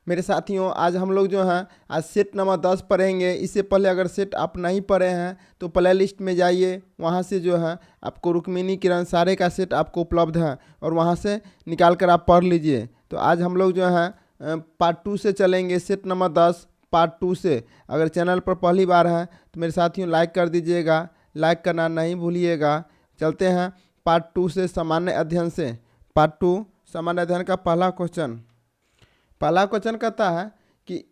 मेरे साथियों, आज हम लोग जो हैं आज सेट नंबर 10 पढ़ेंगे। इससे पहले अगर सेट आप नहीं पढ़े हैं तो प्ले लिस्ट में जाइए, वहाँ से जो है आपको रुक्मिणी किरण सारे का सेट आपको उपलब्ध है और वहाँ से निकाल कर आप पढ़ लीजिए। तो आज हम लोग जो है पार्ट 2 से चलेंगे, सेट नंबर 10 पार्ट 2 से। अगर चैनल पर पहली बार है तो मेरे साथियों लाइक कर दीजिएगा, लाइक करना नहीं भूलिएगा। चलते हैं पार्ट 2 से, सामान्य अध्ययन से। पार्ट 2 सामान्य अध्ययन का पहला क्वेश्चन कहता है कि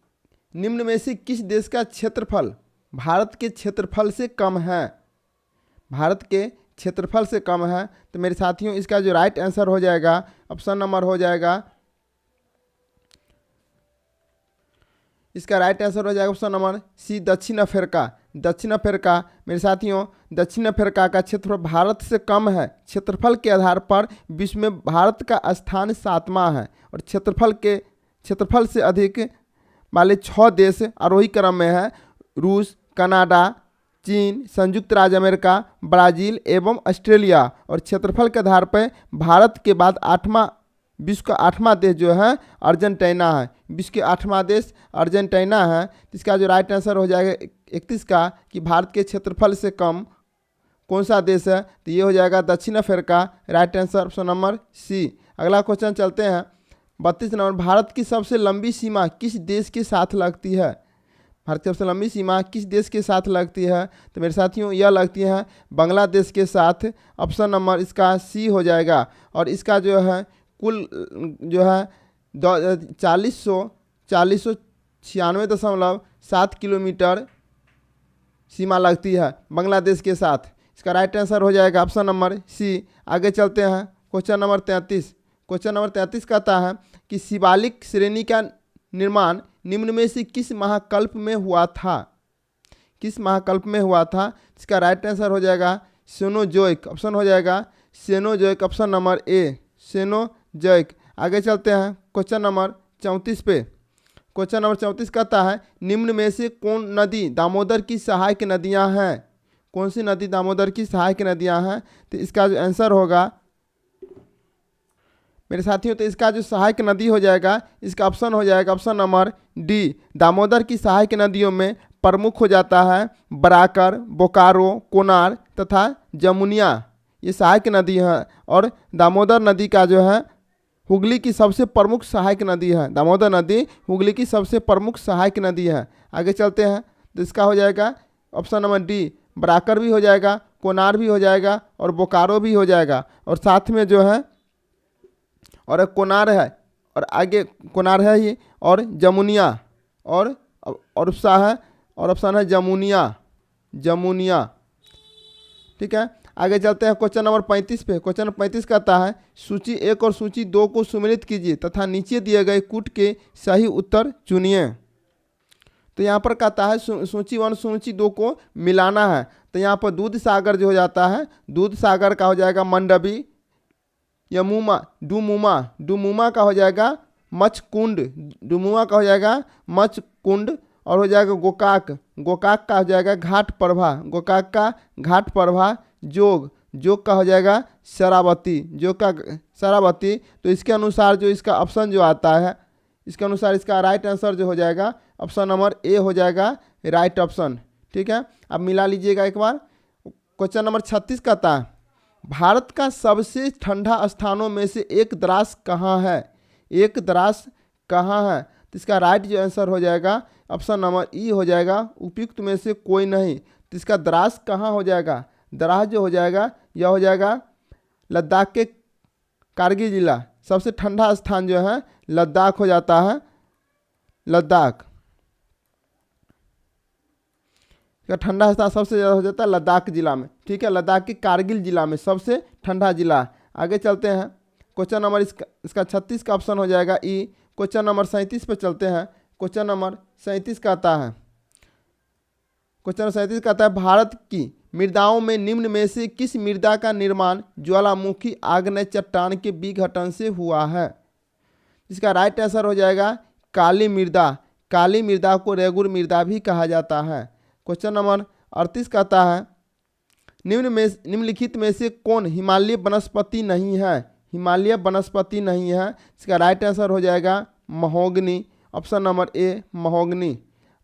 निम्न में से किस देश का क्षेत्रफल भारत के क्षेत्रफल से कम है? भारत के क्षेत्रफल से कम है। तो मेरे साथियों इसका जो राइट आंसर हो जाएगा, ऑप्शन नंबर हो जाएगा, इसका राइट आंसर हो जाएगा ऑप्शन नंबर सी, दक्षिण अफ्रीका। दक्षिण अफ्रीका मेरे साथियों, दक्षिण अफ्रीका का क्षेत्रफल भारत से कम है। क्षेत्रफल के आधार पर विश्व में भारत का स्थान 7वां है और क्षेत्रफल से अधिक वाले 6 देश आरोही क्रम में है: रूस, कनाडा, चीन, संयुक्त राज्य अमेरिका, ब्राज़ील एवं ऑस्ट्रेलिया। और क्षेत्रफल के आधार पर भारत के बाद विश्व का 8वां देश जो है अर्जेंटीना है। विश्व के 8वां देश अर्जेंटीना है। तो इसका जो राइट आंसर हो जाएगा 31 का, कि भारत के क्षेत्रफल से कम कौन सा देश है? तो ये हो जाएगा दक्षिण Africa. Right answer option number C. अगला क्वेश्चन चलते हैं 32 नंबर, भारत की सबसे लंबी सीमा किस देश के साथ लगती है? भारत की सबसे लंबी सीमा किस देश के साथ लगती है? तो मेरे साथियों यह लगती है बांग्लादेश के साथ। ऑप्शन नंबर इसका सी हो जाएगा। और इसका जो है कुल जो है 4096.7 किलोमीटर सीमा लगती है बांग्लादेश के साथ। इसका राइट आंसर हो जाएगा ऑप्शन नंबर सी। आगे चलते हैं क्वेश्चन नंबर 33। क्वेश्चन नंबर 33 कहता है कि शिवालिक श्रेणी का निर्माण निम्न में से किस महाकल्प में हुआ था? किस महाकल्प में हुआ था? इसका राइट आंसर हो जाएगा सेनोजोइक। ऑप्शन हो जाएगा सेनोजोइक, ऑप्शन नंबर ए, सेनोजोइक। आगे चलते हैं क्वेश्चन नंबर 34 पे। क्वेश्चन नंबर 34 कहता है निम्न में से कौन नदी दामोदर की सहायक नदियां हैं? कौन सी नदी दामोदर की सहायक नदियां हैं? तो इसका जो आंसर होगा मेरे साथियों, तो इसका जो सहायक नदी हो जाएगा, इसका ऑप्शन हो जाएगा ऑप्शन नंबर डी। दामोदर की सहायक नदियों में प्रमुख हो जाता है बराकर, बोकारो, कोनार तथा जमुनिया। ये सहायक नदी है। और दामोदर नदी का जो है हुगली की सबसे प्रमुख सहायक नदी है। दामोदर नदी हुगली की सबसे प्रमुख सहायक नदी है। आगे चलते हैं तो इसका हो जाएगा ऑप्शन नंबर डी, बराकर भी हो जाएगा, कोनार भी हो जाएगा और बोकारो भी हो जाएगा। और साथ में जो है और एक कोनार है, और आगे कोनार है ही, और जमुनिया और ऑप्शन है जमुनिया। ठीक है, आगे चलते हैं क्वेश्चन नंबर 35 पे। क्वेश्चन नंबर 35 कहता है सूची 1 और सूची 2 को सम्मिलित कीजिए तथा नीचे दिए गए कूट के सही उत्तर चुनिए। तो यहाँ पर कहता है सूची 1 सूची 2 को मिलाना है। तो यहाँ पर दूध सागर जो हो जाता है, दूध सागर का हो जाएगा मंडबी, डुमुमा का हो जाएगा मचकुंड, डुमुआ का हो जाएगा मचकुंड, और हो जाएगा गोकाक का हो जाएगा घाट प्रभा, गोकाक का घाट प्रभा, जोग का हो जाएगा शरावती, शरावती। तो इसके अनुसार जो इसका ऑप्शन जो आता है, इसके अनुसार इसका राइट आंसर जो हो जाएगा ऑप्शन नंबर ए हो जाएगा राइट ऑप्शन। ठीक है, अब मिला लीजिएगा एक बार। क्वेश्चन नंबर 36 कहता है भारत का सबसे ठंडा स्थानों में से एक द्रास कहाँ है? एक द्रास कहाँ है? तो इसका राइट जो आंसर हो जाएगा ऑप्शन नंबर ई हो जाएगा, उपयुक्त में से कोई नहीं। तो इसका द्रास कहाँ हो जाएगा? द्रास जो हो जाएगा यह हो जाएगा लद्दाख के कारगिल जिला। सबसे ठंडा स्थान जो है लद्दाख हो जाता है, लद्दाख का ठंडा स्थान सबसे ज़्यादा हो जाता है लद्दाख जिला में। ठीक है, लद्दाख के कारगिल जिला में सबसे ठंडा जिला। आगे चलते हैं क्वेश्चन नंबर इसका 36 का ऑप्शन हो जाएगा ई। क्वेश्चन नंबर 37 पे चलते हैं। क्वेश्चन नंबर 37 कहता है, क्वेश्चन 37 कहता है भारत की मृदाओं में निम्न में से किस मृदा का निर्माण ज्वालामुखी आग्नेय चट्टान के विघटन से हुआ है? इसका राइट आंसर हो जाएगा काली मृदा। काली मृदा को रेगुर मृदा भी कहा जाता है। क्वेश्चन नंबर 38 कहता है निम्नलिखित में से कौन हिमालय वनस्पति नहीं है? हिमालय वनस्पति नहीं है। इसका राइट आंसर हो जाएगा महोगनी। ऑप्शन नंबर ए महोगनी।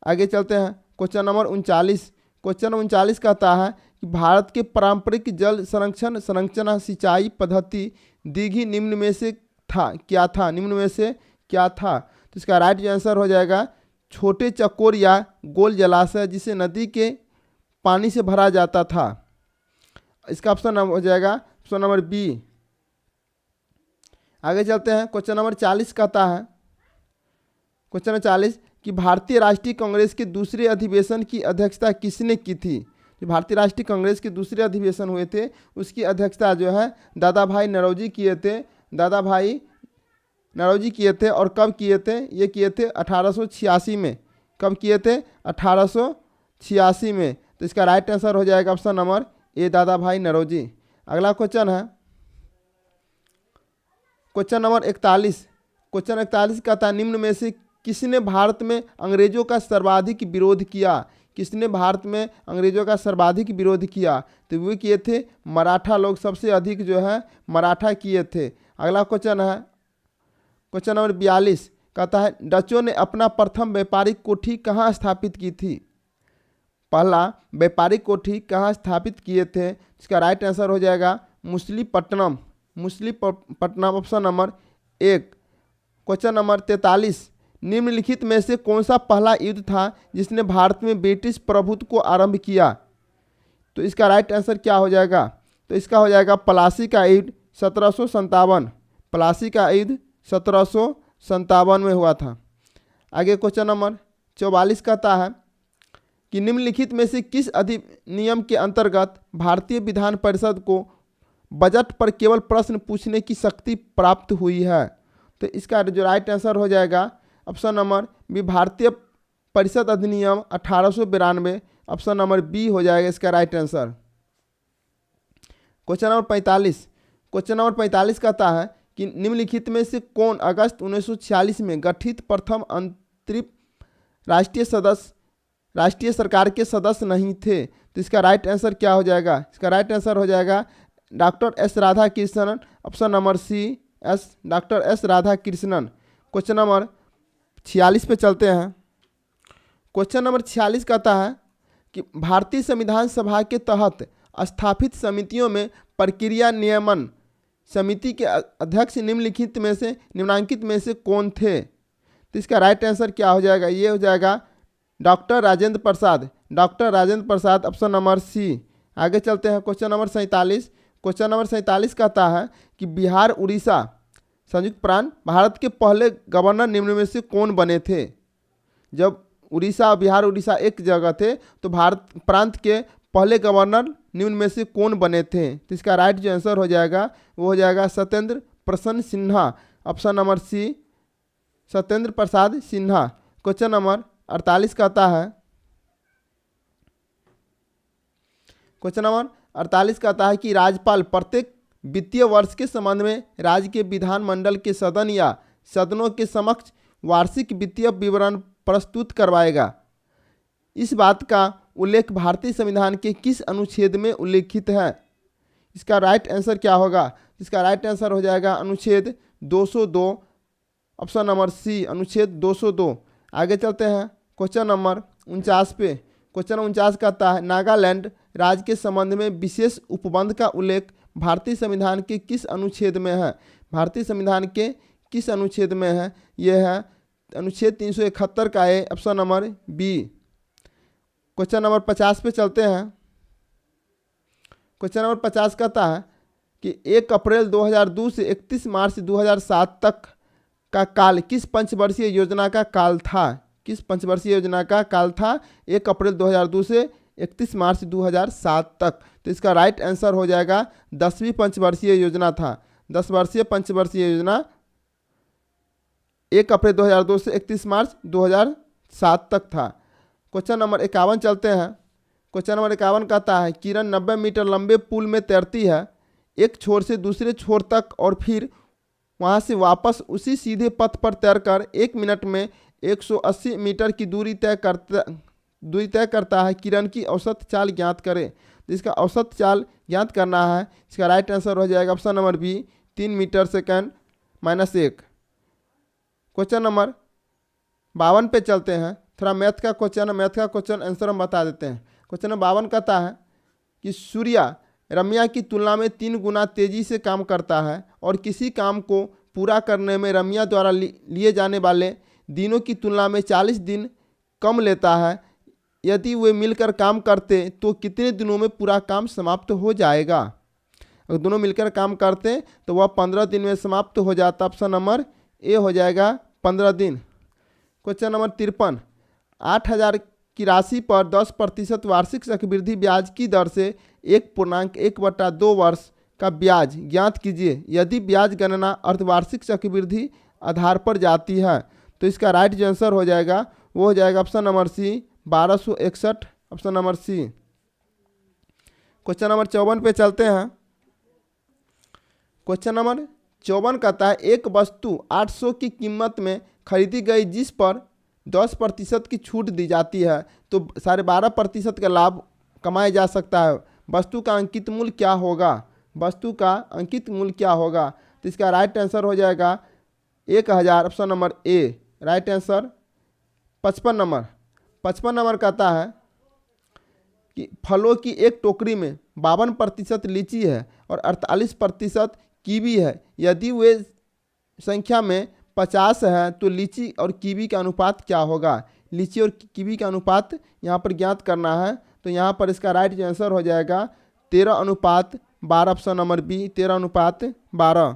आगे चलते हैं क्वेश्चन नंबर 39। क्वेश्चन 39 कहता है कि भारत के पारंपरिक जल संरक्षण संरचना सिंचाई पद्धति दीघी निम्न में से निम्न में से क्या था। तो इसका राइट आंसर हो जाएगा छोटे चकोर या गोल जलाशय जिसे नदी के पानी से भरा जाता था। इसका ऑप्शन हो जाएगा ऑप्शन नंबर बी। आगे चलते हैं क्वेश्चन नंबर 40 कहता है क्वेश्चन 40 कि भारतीय राष्ट्रीय कांग्रेस के दूसरे अधिवेशन की अध्यक्षता किसने की थी। जो भारतीय राष्ट्रीय कांग्रेस के दूसरे अधिवेशन हुए थे उसकी अध्यक्षता जो है दादा भाई नौरोजी किए थे। दादा भाई नौरोजी किए थे और कब किए थे, ये किए थे 1886 में। कब किए थे, 1886 में। तो इसका राइट आंसर हो जाएगा ऑप्शन नंबर ए दादा भाई नौरोजी। अगला क्वेश्चन है क्वेश्चन नंबर 41। क्वेश्चन 41 का था निम्न में से किसने भारत में अंग्रेजों का सर्वाधिक विरोध किया। किसने भारत में अंग्रेजों का सर्वाधिक विरोध किया, तो वे किए थे मराठा लोग, सबसे अधिक जो है मराठा किए थे। अगला क्वेश्चन है क्वेश्चन नंबर 42 कहता है डचों ने अपना प्रथम व्यापारिक कोठी कहाँ स्थापित की थी। पहला व्यापारिक कोठी कहाँ स्थापित किए थे, इसका राइट आंसर हो जाएगा Masulipatnam. Masulipatnam option number 1। Question number 43 निम्नलिखित में से कौन सा पहला युद्ध था जिसने भारत में ब्रिटिश प्रभुत्व को आरंभ किया। तो इसका राइट आंसर क्या हो जाएगा, तो इसका हो जाएगा प्लासी का युद्ध 1757। प्लासी का युद्ध 1757 में हुआ था। आगे क्वेश्चन नंबर 44 कहता है कि निम्नलिखित में से किस अधिनियम के अंतर्गत भारतीय विधान परिषद को बजट पर केवल प्रश्न पूछने की शक्ति प्राप्त हुई है। तो इसका जो राइट आंसर हो जाएगा ऑप्शन नंबर बी भारतीय परिषद अधिनियम 1892। ऑप्शन नंबर बी हो जाएगा इसका right answer. Question number 45। Question number 45 कहता है कि निम्नलिखित में से कौन अगस्त 1946 में गठित प्रथम अंतरिम राष्ट्रीय सरकार के सदस्य नहीं थे। तो इसका राइट आंसर क्या हो जाएगा, इसका राइट आंसर हो जाएगा doctor S Radhakrishnan. Option number C doctor S Radhakrishnan. Question number 46 पे चलते हैं। क्वेश्चन नंबर 46 कहता है कि भारतीय संविधान सभा के तहत स्थापित समितियों में प्रक्रिया नियमन समिति के अध्यक्ष निम्नांकित में से कौन थे। तो इसका राइट आंसर क्या हो जाएगा, ये हो जाएगा doctor Rajendra Prasad. Doctor Rajendra Prasad option number C. आगे चलते हैं क्वेश्चन नंबर 47। क्वेश्चन नंबर 47 कहता है कि बिहार उड़ीसा संयुक्त प्रांत भारत के पहले गवर्नर निम्न में से कौन बने थे। जब उड़ीसा और बिहार उड़ीसा एक जगह थे तो भारत प्रांत के पहले गवर्नर निम्न में से कौन बने थे। तो इसका राइट जो आंसर हो जाएगा वो हो जाएगा Satyendra Prasanna Sinha. Option number C Satyendra Prasad Sinha. Question number 48 कहता है क्वेश्चन नंबर 48 कहता है कि राज्यपाल प्रत्येक वित्तीय वर्ष के संबंध में राज्य के विधानमंडल के सदन या सदनों के समक्ष वार्षिक वित्तीय विवरण प्रस्तुत करवाएगा। इस बात का उल्लेख भारतीय संविधान के किस अनुच्छेद में उल्लेखित है। इसका राइट आंसर क्या होगा, इसका राइट आंसर हो जाएगा अनुच्छेद 202। ऑप्शन नंबर सी अनुच्छेद 202। आगे चलते हैं क्वेश्चन नंबर 49 पे। क्वेश्चन 49 कहता है नागालैंड राज्य के संबंध में विशेष उपबंध का उल्लेख भारतीय संविधान के किस अनुच्छेद में है। भारतीय संविधान के किस अनुच्छेद में है, यह है अनुच्छेद 371 का है option number B. Question number 50 पे चलते हैं। क्वेश्चन नंबर 50 कहता है कि 1 अप्रैल 2002 से 31 मार्च 2007 तक का काल किस पंचवर्षीय योजना का काल था। किस पंचवर्षीय योजना का काल था 1 अप्रैल 2002 से 31 मार्च 2007 तक। तो इसका राइट आंसर हो जाएगा 10वीं पंचवर्षीय योजना था। 10 वर्षीय पंचवर्षीय योजना 1 अप्रैल 2002 से 31 मार्च 2007 तक था। क्वेश्चन नंबर 51 चलते हैं। क्वेश्चन नंबर 51 कहता है किरण 90 मीटर लंबे पुल में तैरती है, एक छोर से दूसरे छोर तक और फिर वहां से वापस उसी सीधे पथ पर तैरकर 1 मिनट में 180 मीटर की दूरी तय करता है। किरण की औसत चाल ज्ञात करें। तो इसका औसत चाल ज्ञात करना है। इसका राइट आंसर हो जाएगा option number B 3 metre second -1। Question number 52 पे चलते हैं। थोड़ा मैथ का क्वेश्चन आंसर हम बता देते हैं। क्वेश्चन नंबर 52 कहता है कि सूर्य रम्या की तुलना में 3 गुना तेजी से काम करता है और किसी काम को पूरा करने में रम्या द्वारा लिए जाने वाले दिनों की तुलना में 40 दिन कम लेता है। यदि वे मिलकर काम करते तो कितने दिनों में पूरा काम समाप्त हो जाएगा? अगर दोनों मिलकर काम करते तो वह 15 दिन में समाप्त हो जाता। ऑप्शन नंबर ए हो जाएगा 15 दिन। क्वेश्चन नंबर 53, 8,000 की राशि पर 10% वार्षिक चक्रवृद्धि ब्याज की दर से 1.1/2 वर्ष का ब्याज ज्ञात कीजिए। यदि ब्याज गणना अर्धवार्षिक चक्रवृद्धि आधार पर जाती है तो इसका राइट जो आंसर हो जाएगा वो हो जाएगा option number C 1261। Option number C. Question number 54 पे चलते हैं। क्वेश्चन नंबर 54 कहता है एक वस्तु 800 की कीमत में खरीदी गई जिस पर 10% की छूट दी जाती है तो 12.5% का लाभ कमाया जा सकता है। वस्तु का अंकित मूल्य क्या होगा? वस्तु का अंकित मूल्य क्या होगा? तो इसका राइट आंसर हो जाएगा 1000। ऑप्शन नंबर ए राइट आंसर। 55 नंबर कहता है कि फलों की एक टोकरी में 52% लीची है और 48% कीवी है। यदि वे संख्या में 50 है तो लीची और कीवी का अनुपात क्या होगा? लीची और कीवी का अनुपात यहाँ पर ज्ञात करना है। तो यहाँ पर इसका राइट आंसर हो जाएगा 13:12। Option number B 13:12।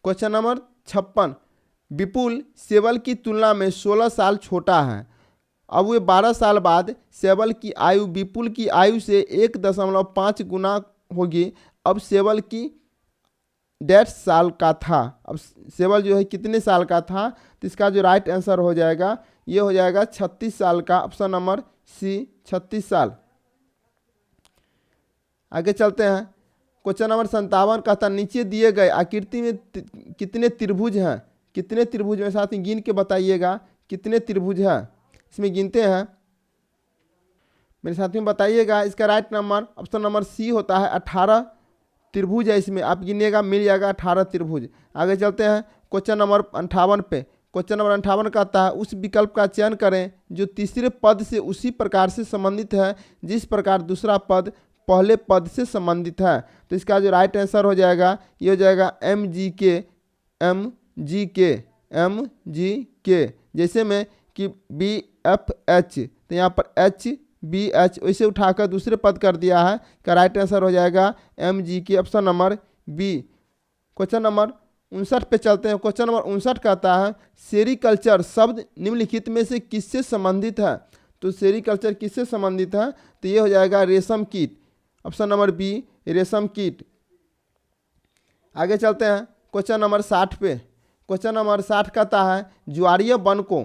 Question number 56, विपुल सेवल की तुलना में 16 साल छोटा है। अब वे 12 साल बाद सेवल की आयु विपुल की आयु से 1.5 गुना होगी। अब सेवल की 1.5 साल का था। अब सेवल जो है कितने साल का था? तो इसका जो राइट आंसर हो जाएगा ये हो जाएगा 36 साल का। ऑप्शन नंबर सी 36 साल। आगे चलते हैं। क्वेश्चन नंबर 57 कहता नीचे दिए गए आकृति में कितने त्रिभुज हैं? कितने त्रिभुज में साथ ही गिन के बताइएगा कितने त्रिभुज हैं। इसमें गिनते हैं, मेरे साथ में बताइएगा। इसका right number option number C होता है 18 त्रिभुज है। इसमें आप गिनिएगा मिल जाएगा 18 त्रिभुज। आगे चलते हैं क्वेश्चन नंबर 58 पे। क्वेश्चन नंबर 58 कहता है उस विकल्प का चयन करें जो तीसरे पद से उसी प्रकार से संबंधित है जिस प्रकार दूसरा पद पहले पद से संबंधित है। तो इसका जो राइट आंसर हो जाएगा ये हो जाएगा MGK। जैसे में कि BFH तो यहाँ पर HBH वैसे उठाकर दूसरे पद कर दिया है। का राइट आंसर हो जाएगा MGK। Option number B. Question number 59 पे चलते हैं। क्वेश्चन नंबर 59 कहता है सेरीकल्चर शब्द निम्नलिखित में से किससे संबंधित है? तो सेरीकल्चर किससे संबंधित है? तो ये हो जाएगा रेशम कीट। ऑप्शन नंबर बी रेशम कीट। आगे चलते हैं क्वेश्चन नंबर 60 पे। क्वेश्चन नंबर 60 कहता है ज्वारीय वन को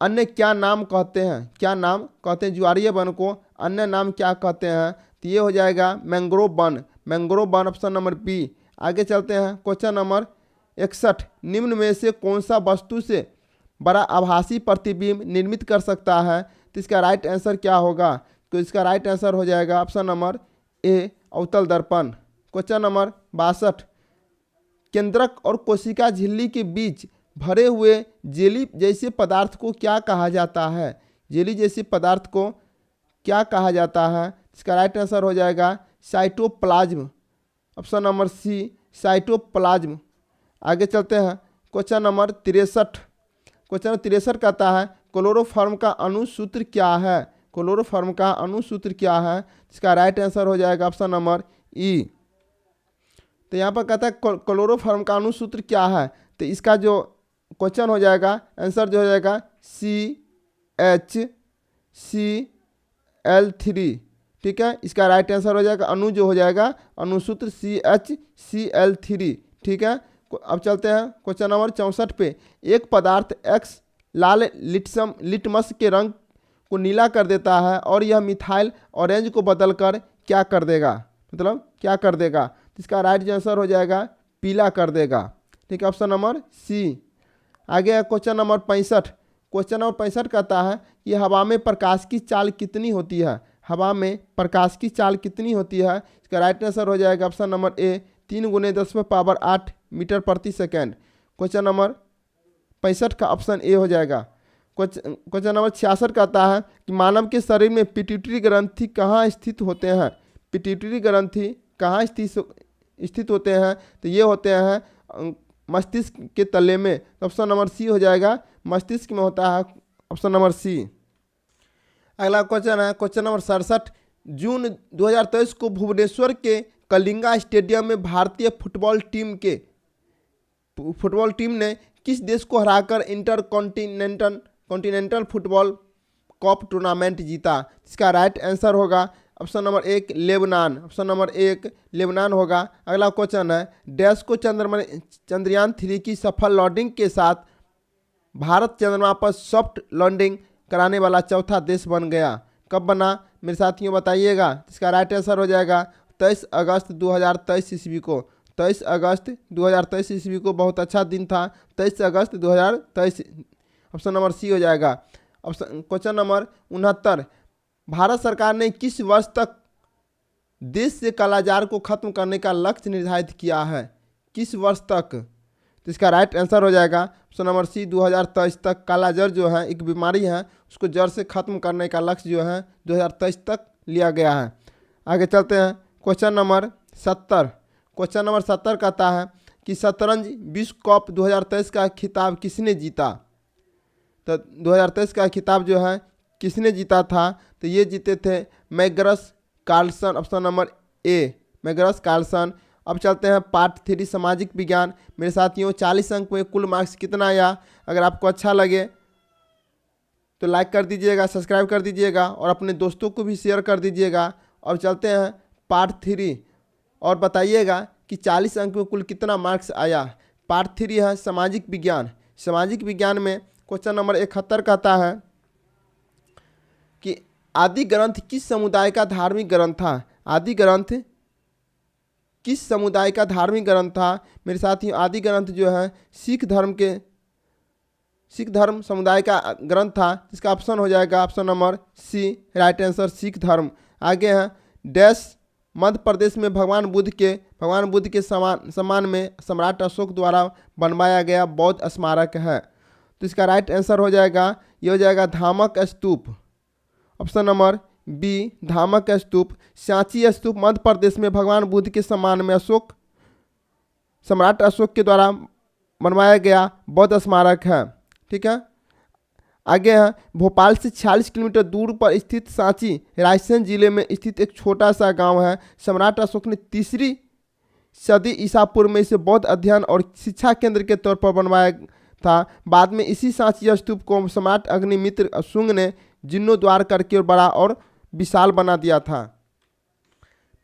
अन्य क्या नाम कहते हैं? क्या नाम कहते हैं ज्वारीय वन को अन्य नाम क्या कहते हैं? तो ये हो जाएगा मैंग्रोव वन। Option number B. आगे चलते हैं क्वेश्चन नंबर 61, निम्न में से कौन सा वस्तु से बड़ा आभासी प्रतिबिंब निर्मित कर सकता है? तो इसका राइट आंसर क्या होगा? तो इसका राइट आंसर हो जाएगा ऑप्शन नंबर ए अवतल दर्पण। क्वेश्चन नंबर 62, केंद्रक और कोशिका झिल्ली के बीच भरे हुए जेली जैसे पदार्थ को क्या कहा जाता है? जेली जैसे पदार्थ को क्या कहा जाता है? इसका राइट आंसर हो जाएगा cytoplasm. Option number C cytoplasm. आगे चलते हैं क्वेश्चन नंबर 63। क्वेश्चन 63 कहता है क्लोरोफॉर्म का अणुसूत्र क्या है? क्लोरोफॉर्म का अणुसूत्र क्या है? इसका राइट आंसर हो जाएगा ऑप्शन नंबर ई। तो यहाँ पर कहता है क्लोरोफॉर्म का अणुसूत्र क्या है? तो इसका जो क्वेश्चन हो जाएगा आंसर जो हो जाएगा CHCl3। ठीक है, इसका राइट आंसर हो जाएगा अणु जो हो जाएगा अणुसूत्र CHCl3। ठीक है, अब चलते हैं क्वेश्चन नंबर 64 पे। एक पदार्थ X लाल लिटमस के रंग को नीला कर देता है और यह मिथाइल ऑरेंज को बदलकर क्या कर देगा? मतलब क्या कर देगा? इसका राइट आंसर हो जाएगा पीला कर देगा। ठीक है, ऑप्शन नंबर सी। आगे है क्वेश्चन नंबर 65। क्वेश्चन नंबर 65 कहता है कि हवा में प्रकाश की चाल कितनी होती है? हवा में प्रकाश की चाल कितनी होती है? इसका राइट आंसर हो जाएगा ऑप्शन नंबर ए 3 × 10⁸ मीटर प्रति सेकेंड। क्वेश्चन नंबर 65 का ऑप्शन ए हो जाएगा। क्वेश्चन नंबर 66 कहता है कि मानव के शरीर में पिट्यूटरी ग्रंथि कहाँ स्थित होते हैं। पिट्यूटरी ग्रंथि कहाँ स्थित होते हैं, तो ये होते हैं मस्तिष्क के तले में। ऑप्शन नंबर सी हो जाएगा, मस्तिष्क में होता है, ऑप्शन नंबर सी। अगला क्वेश्चन है क्वेश्चन नंबर 67। जून 2023 को भुवनेश्वर के कलिंगा स्टेडियम में भारतीय फुटबॉल टीम ने किस देश को हराकर inter continental football cup tournament जीता। इसका राइट आंसर होगा option number 1 Lebanon. Option number 1 Lebanon होगा। अगला क्वेश्चन है डैश को चंद्रयान 3 की सफल लॉन्डिंग के साथ भारत चंद्रमा पर सॉफ्ट लैंडिंग कराने वाला चौथा देश बन गया। कब बना मेरे साथियों बताइएगा। इसका राइट आंसर हो जाएगा 23 अगस्त 2023 ईस्वी को। 23 अगस्त 2023 ईस्वी को बहुत अच्छा दिन था, 23 अगस्त 2023। ऑप्शन नंबर सी हो जाएगा। Question number 69। भारत सरकार ने किस वर्ष तक देश से कालाजार को खत्म करने का लक्ष्य निर्धारित किया है। किस वर्ष तक, तो इसका राइट आंसर हो जाएगा ऑप्शन नंबर सी 2023 तक। कालाजार जो है एक बीमारी है, उसको जड़ से खत्म करने का लक्ष्य जो है 2023 तक लिया गया है। आगे चलते हैं क्वेश्चन नंबर 70। क्वेश्चन नंबर 70 कहता है कि शतरंज विश्व कप 2023 का खिताब किसने जीता। तो 2023 का खिताब जो है किसने जीता था, तो ये जीते थे Magnus Carlsen. Option number A Magnus Carlsen. अब चलते हैं पार्ट 3 सामाजिक विज्ञान। मेरे साथियों 40 अंक में कुल मार्क्स कितना आया। अगर आपको अच्छा लगे तो लाइक कर दीजिएगा, सब्सक्राइब कर दीजिएगा और अपने दोस्तों को भी शेयर कर दीजिएगा। अब चलते हैं पार्ट 3 और बताइएगा कि 40 अंक में कुल कितना मार्क्स आया। पार्ट 3 है सामाजिक विज्ञान। सामाजिक विज्ञान में क्वेश्चन नंबर 71 कहता है कि आदि ग्रंथ किस समुदाय का धार्मिक ग्रंथ था। आदि ग्रंथ किस समुदाय का धार्मिक ग्रंथ था। मेरे साथियों आदि ग्रंथ जो है सिख धर्म समुदाय का ग्रंथ था। इसका ऑप्शन हो जाएगा option number C right answer Sikh धर्म। आगे हैं डैश मध्य प्रदेश में भगवान बुद्ध के सम्मान में सम्राट अशोक द्वारा बनवाया गया बौद्ध स्मारक है। तो इसका राइट आंसर हो जाएगा, ये हो जाएगा धामक स्तूप। ऑप्शन नंबर बी धामक स्तूप। सांची स्तूप मध्य प्रदेश में भगवान बुद्ध के सम्मान में सम्राट अशोक के द्वारा बनवाया गया बौद्ध स्मारक है। ठीक है। आगे है भोपाल से 46 किलोमीटर दूर पर स्थित सांची रायसेन जिले में स्थित एक छोटा सा गांव है। सम्राट अशोक ने 3री सदी ईसा पूर्व में इसे बौद्ध अध्ययन और शिक्षा केंद्र के तौर पर बनवाया था। बाद में इसी सांची स्तूप को सम्राट अग्निमित्र शुंग ने जीर्णोद्धार करके बड़ा और विशाल बना दिया था।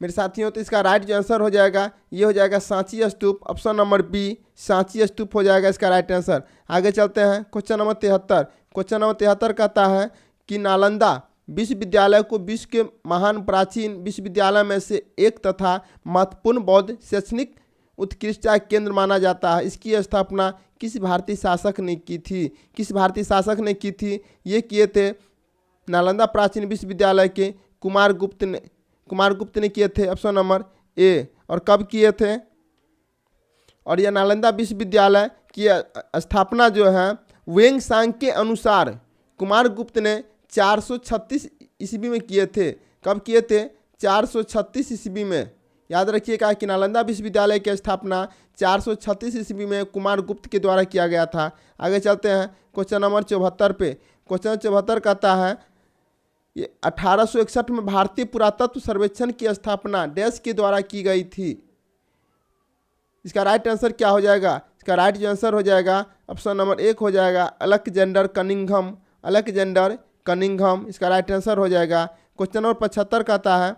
मेरे साथियों तो इसका राइट आंसर हो जाएगा, ये हो जाएगा सांची स्तूप। ऑप्शन नंबर बी सांची स्तूप हो जाएगा इसका राइट आंसर। आगे चलते हैं क्वेश्चन नंबर 73। क्वेश्चन नंबर 73 कहता है कि नालंदा विश्वविद्यालय को विश्व के महान प्राचीन विश्वविद्यालय में से एक तथा महत्वपूर्ण बौद्ध शैक्षणिक उत्कृष्टता केंद्र माना जाता है। इसकी स्थापना किस भारतीय शासक ने की थी। किस भारतीय शासक ने की थी, ये किए थे नालंदा प्राचीन विश्वविद्यालय के कुमारगुप्त ने किए थे। ऑप्शन नंबर ए। और कब किए थे, और यह नालंदा विश्वविद्यालय की स्थापना जो है वेंग सांग के अनुसार कुमारगुप्त ने 436 ईस्वी में किए थे। कब किए थे, 436 ईस्वी में। याद रखिएगा कि नालंदा विश्वविद्यालय की स्थापना 436 ईस्वी में कुमारगुप्त के द्वारा किया गया था। आगे चलते हैं क्वेश्चन नंबर 74 पे। क्वेश्चन 74 कहता है ये 1861 में भारतीय पुरातत्व सर्वेक्षण की स्थापना डैश के द्वारा की गई थी। इसका राइट आंसर क्या हो जाएगा, इसका राइट आंसर हो जाएगा ऑप्शन नंबर 1 हो जाएगा अलेक्जेंडर कनिंघम। इसका राइट आंसर हो जाएगा। क्वेश्चन नंबर 75 कहता है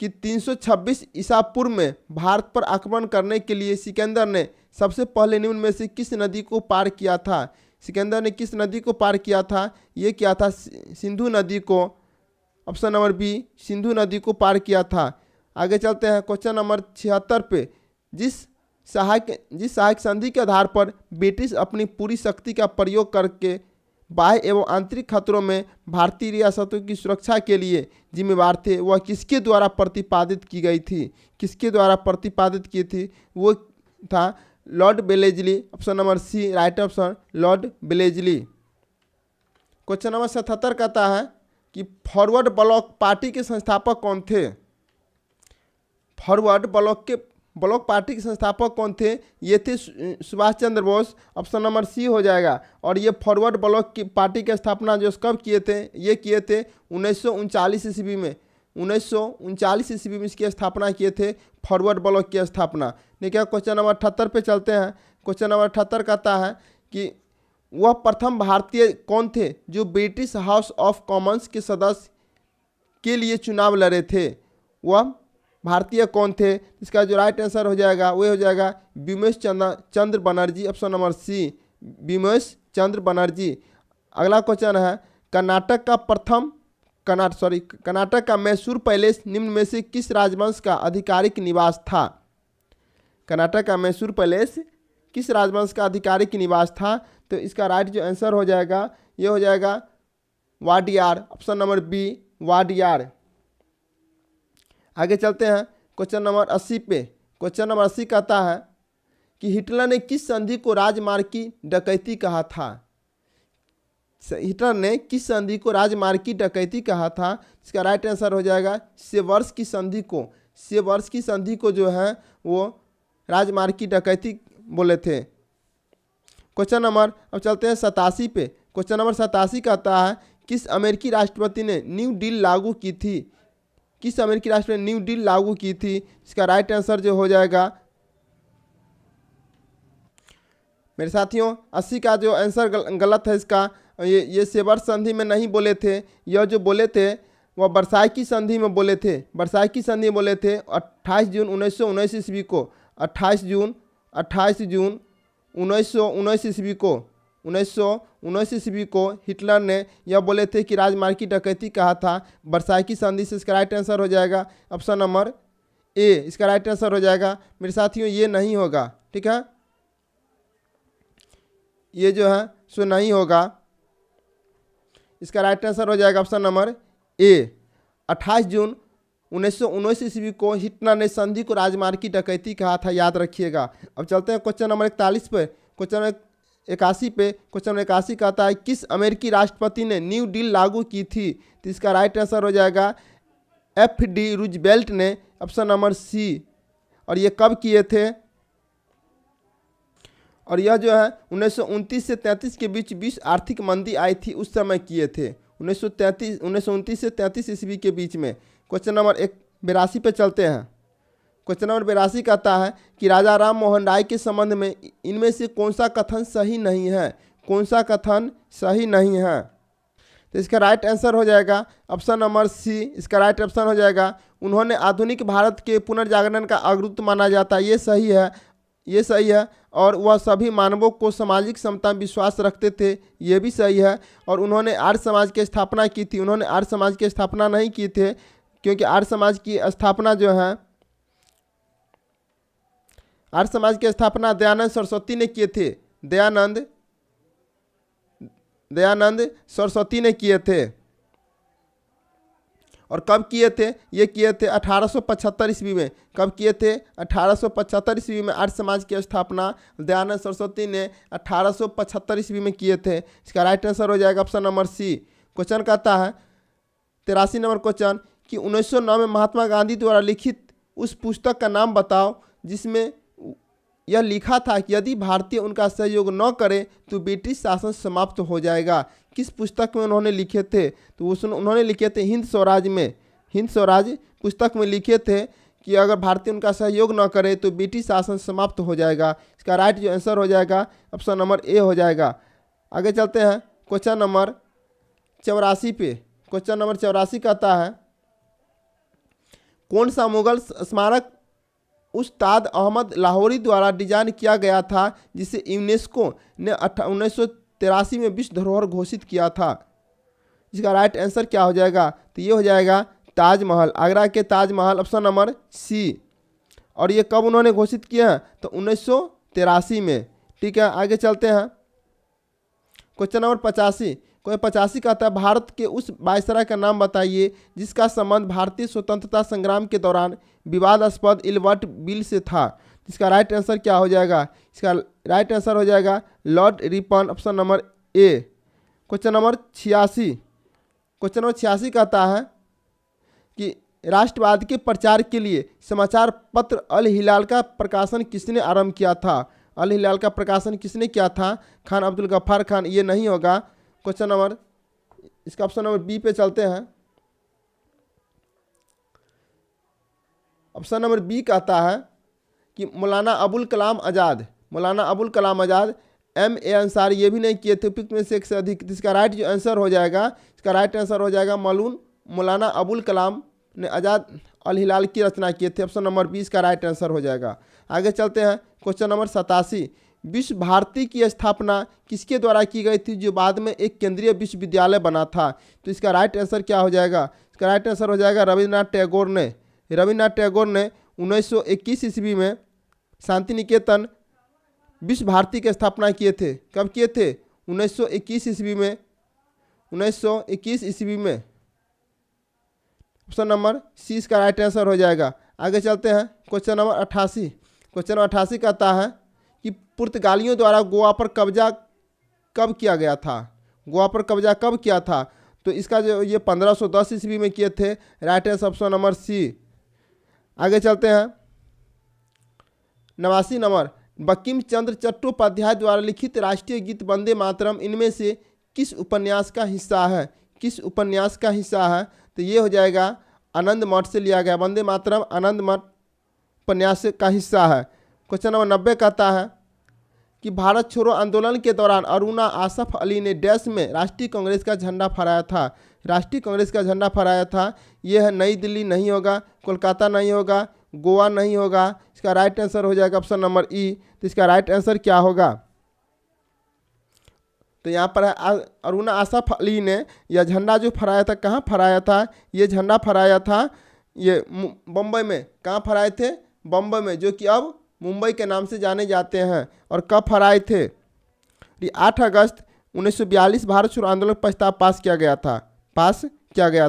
कि 326 ईसा पूर्व में भारत पर आक्रमण करने के लिए सिकंदर ने सबसे पहले निम्न में से किस नदी को पार किया था। सिकंदर ने किस नदी को पार किया था, ये किया था सिंधु नदी को। ऑप्शन नंबर बी सिंधु नदी को पार किया था। आगे चलते हैं क्वेश्चन नंबर 76 पे। जिस सहायक संधि के आधार पर ब्रिटिश अपनी पूरी शक्ति का प्रयोग करके बाह्य एवं आंतरिक खतरों में भारतीय रियासतों की सुरक्षा के लिए जिम्मेवार थे, वह किसके द्वारा प्रतिपादित की गई थी। किसके द्वारा प्रतिपादित की थी, वो था lord Wellesley, option number C right option lord Wellesley. Question number 77 कहता है कि फॉरवर्ड ब्लॉक पार्टी के संस्थापक कौन थे। फॉरवर्ड ब्लॉक पार्टी के संस्थापक कौन थे? ये थे सुभाष चंद्र बोस, ऑप्शन नंबर सी हो जाएगा। और ये फॉरवर्ड ब्लॉक की पार्टी की स्थापना जो कब किए थे? ये किए थे 1939 ईस्वी में। 1939 ईस्वी में इसकी स्थापना किए थे, फॉरवर्ड ब्लॉक की स्थापना। ठीक है, क्वेश्चन नंबर 78 पे चलते हैं। क्वेश्चन नंबर 78 कहता है कि वह प्रथम भारतीय कौन थे जो ब्रिटिश हाउस ऑफ कॉमन्स के सदस्य के लिए चुनाव लड़े थे? वह भारतीय कौन थे? इसका जो राइट आंसर हो जाएगा वो हो जाएगा बिमोश चंद्र बनर्जी, ऑप्शन नंबर सी बिमोश चंद्र बनर्जी। अगला क्वेश्चन है कर्नाटक का मैसूर पैलेस निम्न में से किस राजवंश का आधिकारिक निवास था? कर्नाटक का मैसूर पैलेस किस राजवंश का आधिकारिक निवास था? तो इसका राइट जो आंसर हो जाएगा ये हो जाएगा Wadiyar, option number B Wadiyar. आगे चलते हैं क्वेश्चन नंबर 80 पे। क्वेश्चन नंबर 80 कहता है कि हिटलर ने किस संधि को राजमार्ग की डकैती कहा था? हिटलर ने किस संधि को राजमार्ग की डकैती कहा था? इसका राइट आंसर हो जाएगा सेवर्स की संधि को। सेवर्स की संधि को जो है वो राजमार्ग की डकैती बोले थे। क्वेश्चन नंबर अब चलते हैं 87 पे। क्वेश्चन नंबर 87 कहता है किस अमेरिकी राष्ट्रपति ने न्यू डील लागू की थी? किस अमेरिकी राष्ट्रपति ने न्यू डील लागू की थी? इसका राइट आंसर जो हो जाएगा मेरे साथियों 80 का जो आंसर गलत है इसका। ये सेवर्स संधि में नहीं बोले थे, यह जो बोले थे वह वर्साई की संधि में बोले थे। वर्साई की संधि में बोले थे 28 जून 1919 ईस्वी को। 28 जून 1919 ईस्वी को 1919 ईस्वी को हिटलर ने यह बोले थे कि राजमार्ग की डकैती कहा था वर्साई की संधि से। इसका राइट आंसर हो जाएगा ऑप्शन नंबर ए, इसका राइट आंसर हो जाएगा मेरे साथियों ये नहीं होगा। ठीक है, ये जो है सो नहीं होगा। इसका राइट आंसर हो जाएगा ऑप्शन नंबर ए। 28 जून 1919 ईस्वी को हिटलर ने संधि को राजमार्ग की डकैती कहा था, याद रखिएगा। अब चलते हैं क्वेश्चन नंबर 41 पे। क्वेश्चन नंबर 81 पे। क्वेश्चन नंबर 81 कहता है किस अमेरिकी राष्ट्रपति ने न्यू डील लागू की थी? तो इसका राइट आंसर हो जाएगा FD रूजवेल्ट ने, ऑप्शन नंबर सी। और ये कब किए थे? और यह जो है 1929 से 33 के बीच विश्व आर्थिक मंदी आई थी उस समय किए थे। 1929 से 33 ईस्वी के बीच में। क्वेश्चन नंबर 82 पे चलते हैं। क्वेश्चन नंबर 82 कहता है कि राजा राम मोहन राय के संबंध में इनमें से कौन सा कथन सही नहीं है? कौन सा कथन सही नहीं है? तो इसका राइट आंसर हो जाएगा ऑप्शन नंबर सी। इसका राइट ऑप्शन हो जाएगा उन्होंने आधुनिक भारत के पुनर्जागरण का अग्रदूत माना जाता है। ये सही है, ये सही है। और वह सभी मानवों को सामाजिक समता में विश्वास रखते थे, ये भी सही है। और उन्होंने आर्य समाज की स्थापना की थी। उन्होंने आर्य समाज की स्थापना नहीं की थे क्योंकि आर्य समाज की स्थापना जो है आर्य समाज की स्थापना दयानंद सरस्वती ने किए थे। दयानंद सरस्वती ने किए थे। और कब किए थे? ये किए थे 1875 ईस्वी में। कब किए थे? 1875 ईस्वी में आर्य समाज की स्थापना दयानंद सरस्वती ने 1875 ईस्वी में किए थे। इसका राइट आंसर हो जाएगा ऑप्शन नंबर सी। क्वेश्चन कहता है 83 नंबर क्वेश्चन कि 1909 में महात्मा गांधी द्वारा लिखित उस पुस्तक का नाम बताओ जिसमें यह लिखा था कि यदि भारतीय उनका सहयोग न करे तो ब्रिटिश शासन समाप्त हो जाएगा। किस पुस्तक में उन्होंने लिखे थे? तो उन्होंने लिखे थे हिंद स्वराज में। हिंद स्वराज पुस्तक में लिखे थे कि अगर भारतीय उनका सहयोग न करे तो ब्रिटिश शासन समाप्त हो जाएगा। इसका राइट जो आंसर हो जाएगा ऑप्शन नंबर ए हो जाएगा। आगे चलते हैं क्वेश्चन नंबर 84 पे। क्वेश्चन नंबर 84 कहता है कौन सा मुगल स्मारक उस्ताद अहमद लाहौरी द्वारा डिजाइन किया गया था जिसे यूनेस्को ने 1983 में विश्व धरोहर घोषित किया था? इसका राइट आंसर क्या हो जाएगा? तो ये हो जाएगा ताजमहल, आगरा के ताजमहल, ऑप्शन नंबर सी। और ये कब उन्होंने घोषित किया है? तो 1983 में। ठीक है, आगे चलते हैं क्वेश्चन नंबर 85। कोई 85 कहता है भारत के उस वायसराय का नाम बताइए जिसका संबंध भारतीय स्वतंत्रता संग्राम के दौरान विवादास्पद इल्वर्ट बिल से था। इसका राइट आंसर क्या हो जाएगा? इसका राइट आंसर हो जाएगा लॉर्ड रिपन, ऑप्शन नंबर ए। क्वेश्चन नंबर 86, क्वेश्चन नंबर 86 कहता है कि राष्ट्रवाद के प्रचार के लिए समाचार पत्र अल हिलाल का प्रकाशन किसने आरंभ किया था? अल हिलाल का प्रकाशन किसने किया था? खान अब्दुल गफ्फार खान, ये नहीं होगा। क्वेश्चन नंबर, इसका ऑप्शन नंबर बी पे चलते हैं। ऑप्शन नंबर बी कहता है कि मौलाना अबुल कलाम आज़ाद, मौलाना अबुल कलाम आज़ाद। एम ए अंसारी, ये भी नहीं किए थे, उपयुक्त में से एक से अधिक। इसका राइट जो आंसर हो जाएगा, इसका राइट आंसर हो जाएगा मौलाना अबुल कलाम ने आज़ाद अल हिलाल की रचना किए थे। ऑप्शन नंबर 20 का राइट आंसर हो जाएगा। आगे चलते हैं। क्वेश्चन नंबर 87, विश्व भारती की स्थापना किसके द्वारा की गई थी जो बाद में एक केंद्रीय विश्वविद्यालय बना था? तो इसका राइट आंसर क्या हो जाएगा? इसका राइट आंसर हो जाएगा रविन्द्रनाथ टैगोर ने। रविन्द्रनाथ टैगोर ने 1921 ईस्वी में शांति निकेतन विश्व भारती की स्थापना किए थे। कब किए थे? 1921 ईस्वी में, 1921 ईस्वी में। ऑप्शन नंबर सी इसका राइट आंसर हो जाएगा। आगे चलते हैं। क्वेश्चन नंबर 88, क्वेश्चन नंबर 88 कहता है कि पुर्तगालियों द्वारा गोवा पर कब्जा कब किया गया था? गोवा पर कब्जा कब किया था? तो इसका जो ये 1510 ईस्वी में किए थे। Right answer option number C. आगे चलते हैं। 89 नंबर, बंकिम चंद्र चट्टोपाध्याय द्वारा लिखित राष्ट्रीय गीत वंदे मातरम इनमें से किस उपन्यास का हिस्सा है? किस उपन्यास का हिस्सा है? तो ये हो जाएगा आनंद मठ से लिया गया। वंदे मातरम आनंद मठ उपन्यास का हिस्सा है। क्वेश्चन नंबर 90 कहता है कि भारत छोड़ो आंदोलन के दौरान अरुणा आसफ अली ने डैश में राष्ट्रीय कांग्रेस का झंडा फहराया था? राष्ट्रीय कांग्रेस का झंडा फहराया था। यह है नई दिल्ली, नहीं होगा। कोलकाता नहीं होगा। गोवा नहीं होगा। इसका राइट आंसर हो जाएगा ऑप्शन नंबर ई। तो इसका राइट आंसर क्या होगा? तो यहाँ पर है अरुणा आसफ अली ने यह झंडा जो फहराया था, कहाँ फहराया था? ये झंडा फहराया था ये बम्बई में। कहाँ फहराए थे? बम्बई में, जो कि अब मुंबई के नाम से जाने जाते हैं। और कब फहराए थे? 8 अगस्त 1942 भारत छोड़ो आंदोलन प्रस्ताव पास किया गया